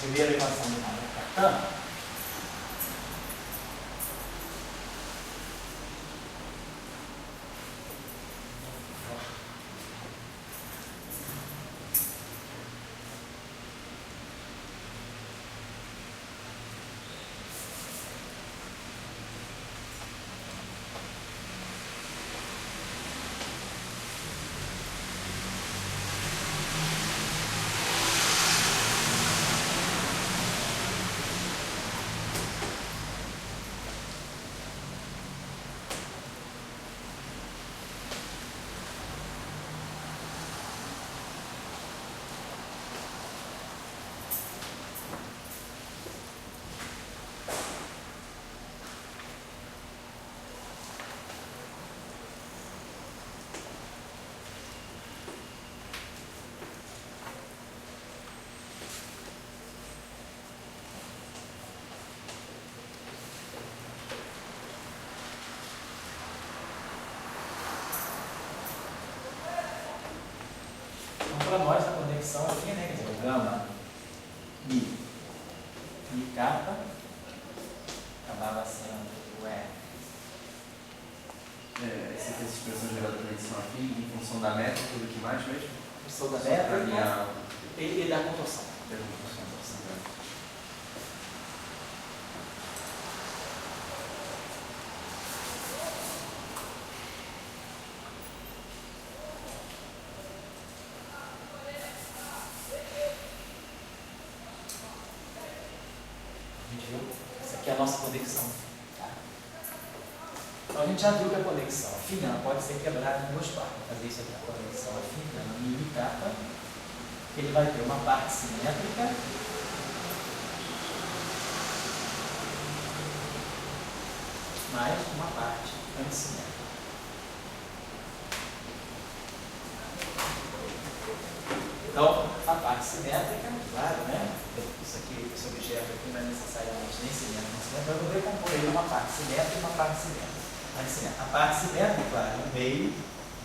Primeira equação de Maurer-Cartan. para nós a conexão aqui, né? Quer dizer, o gama mi kappa acabava sendo o E. Essa aqui é a expressão geral da conexão aqui, em função da métrica, do que mais mesmo? Função da Só pra métrica minha e da contorção. pergunta. Essa aqui é a nossa conexão. Tá? Então a gente já viu que a conexão afina pode ser quebrada em duas partes. Vou fazer isso aqui, a conexão afina mi kappa. Ele vai ter uma parte simétrica mais uma parte antissimétrica. Então, a parte simétrica, claro, né? Isso aqui, esse objeto aqui não é necessariamente nem simétrico, mas eu vou decompor ele uma parte simétrica e uma parte simétrica. A parte simétrica, claro, é o meio,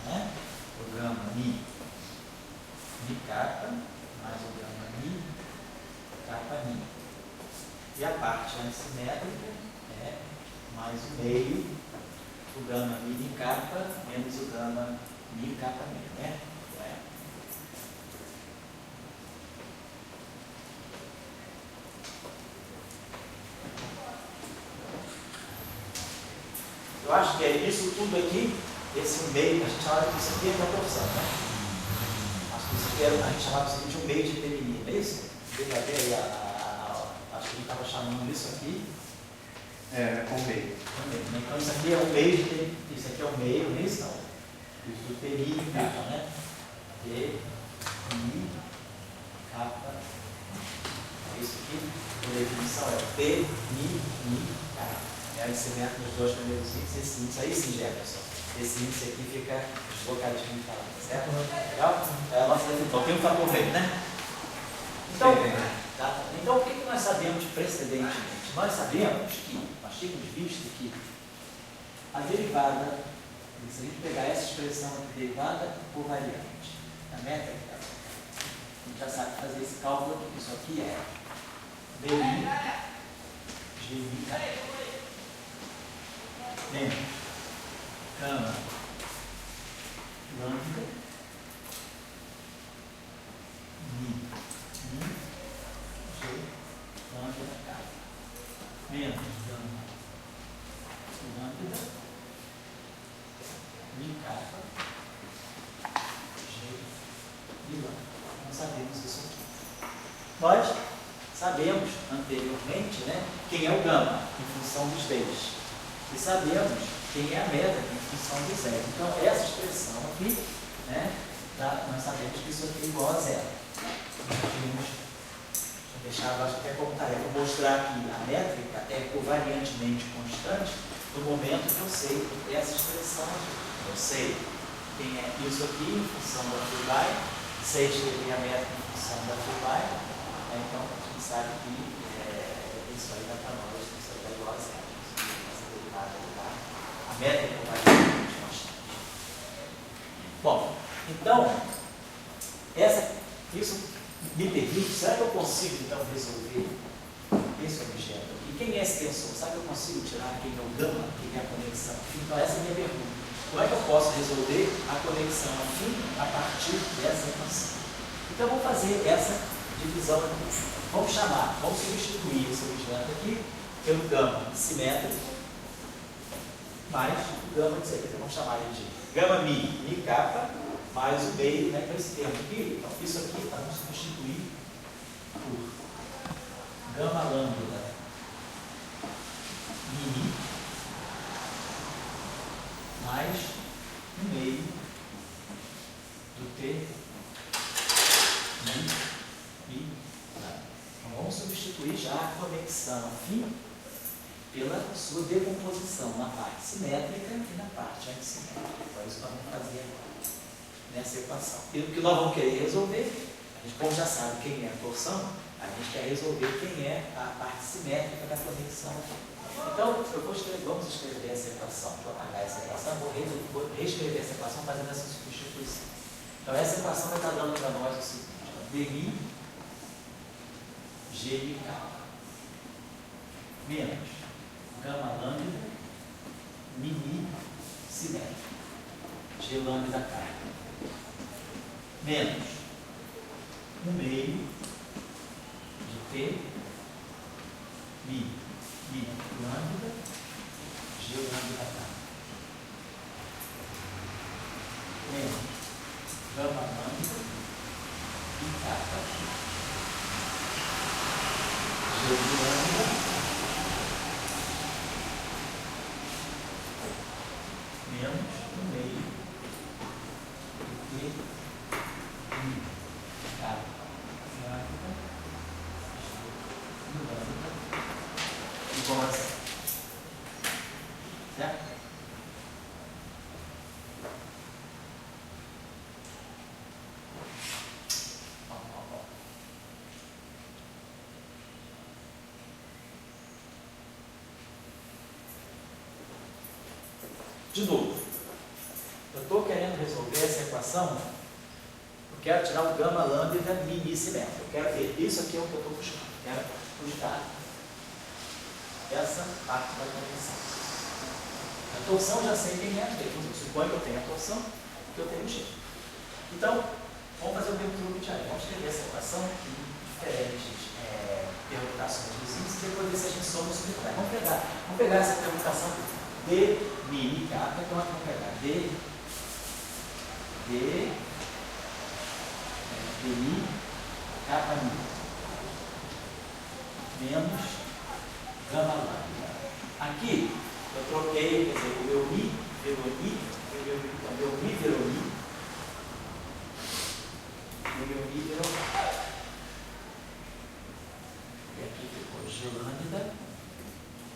né? O gama mi kappa, mais o gama mi kappa mi. E a parte antissimétrica é mais o meio, o gama mi kappa, menos o gama mi kappa mi, né? Eu acho que é isso tudo aqui, esse meio, a gente chamava disso aqui é proporção, né? Acho que isso aqui a gente chamava isso de um meio de determinismo, é isso? Deve haver aí acho que ele estava chamando isso aqui. Com meio. Então isso aqui é um meio de isso aqui é um meio, não é isso? Não. Isso do TI e kappa, né? TI, kappa. É isso aqui, por definição é TI, kappa. Esse método dos dois primeiros índices, esse índice aí sim, Jefferson. Esse índice aqui fica deslocadinho para lá, certo? Legal? É a nossa definição. Tem um fator meio, né? Então, então, o que nós sabemos precedentemente? Nós sabemos que, nós tínhamos visto que a derivada, se a gente pegar essa expressão aqui, derivada covariante da métrica, a gente já sabe fazer esse cálculo aqui. Isso aqui é DI, GI, menos gama lambda mi g lambda kappa menos gama lambda mi kappa g e lambda. Não sabemos isso aqui. Nós sabemos anteriormente, né, quem é o gama em função dos vezes. E sabemos quem é a métrica em função do zero. Então, essa expressão aqui, né, nós sabemos que isso aqui é igual a zero. Vamos deixar, acho que até como tarefa, mostrar que a métrica é covariantemente constante no momento que eu sei essa expressão aqui. Eu sei quem é isso aqui em função da Fulby, sei escrever a métrica em função da Fulby, então a gente sabe que isso aí dá para nós, isso aí dá igual a zero. A métrica covariantemente constante. Bom, então, isso me permite, será que eu consigo então resolver esse objeto aqui? Quem é esse tensor? Será que eu consigo tirar quem é o gama, quem é a conexão afim? Então, essa é a minha pergunta. Como é que eu posso resolver a conexão afim a partir dessa equação? Então, eu vou fazer essa divisão aqui. Vamos substituir esse objeto aqui pelo gama simétrico mais o gama de certeza. Vamos chamar ele de gama mi kappa, mais o meio, né, com esse termo aqui. Então, isso aqui vamos substituir por gama lambda mi mais o meio do T mi lambda. Então, vamos substituir já a conexão afim pela sua decomposição na parte simétrica e na parte antissimétrica. Então, isso nós vamos fazer agora, nessa equação. E o que nós vamos querer resolver, a gente, como já sabe quem é a torção, a gente quer resolver quem é a parte simétrica da conexão aqui. Então, vamos escrever essa equação. Vou apagar essa equação, vou reescrever essa equação fazendo essa substituição. Então essa equação vai estar dando para nós o seguinte, ó, DI, GI kappa, menos gama lambda, mini simétrico, G lambda kappa, menos 1/2 de T, mi lambda, G lambda kappa, menos gama lambda e kappa, G lambda menos 1/2 de mi kappa lambda G lambda igual a 0. Certo? De novo, eu estou querendo resolver essa equação, eu quero tirar o gama lambda mini simétrico. Eu quero ver, isso aqui é o que eu estou buscando. Eu quero buscar essa parte da convenção. A torção já sei quem é, eu suponho que eu tenho a torção, que eu tenho o G. Então, vamos fazer o mesmo truque de aí. Vamos escrever essa equação em diferentes permutações dos índices e depois ver se a gente soma o subtrair. Vamos pegar essa permutação D mini kappa, então vamos pegar D mi kappa mini menos gama lambda. Aqui eu troquei, quer dizer, o meu mi virou mi, então meu mi virou mi e o meu mi virou kappa. E aqui ficou G lambda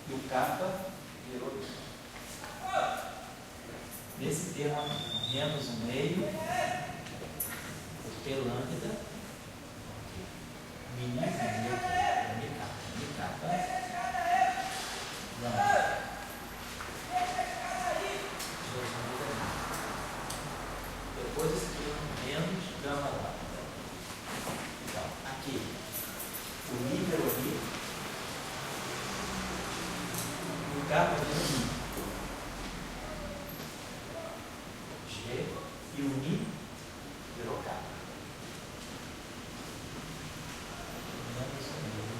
e o kappa virou mi. Nesse termo aqui, menos 1/2 P lambda mini kappa lambda depois esse termo menos gama lambda. Então, aqui o mi virou mi, o kappa virou mi. E o mi virou kappa. Menos 1/2.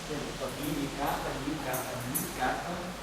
Então, mi kappa, mi kappa, mi kappa.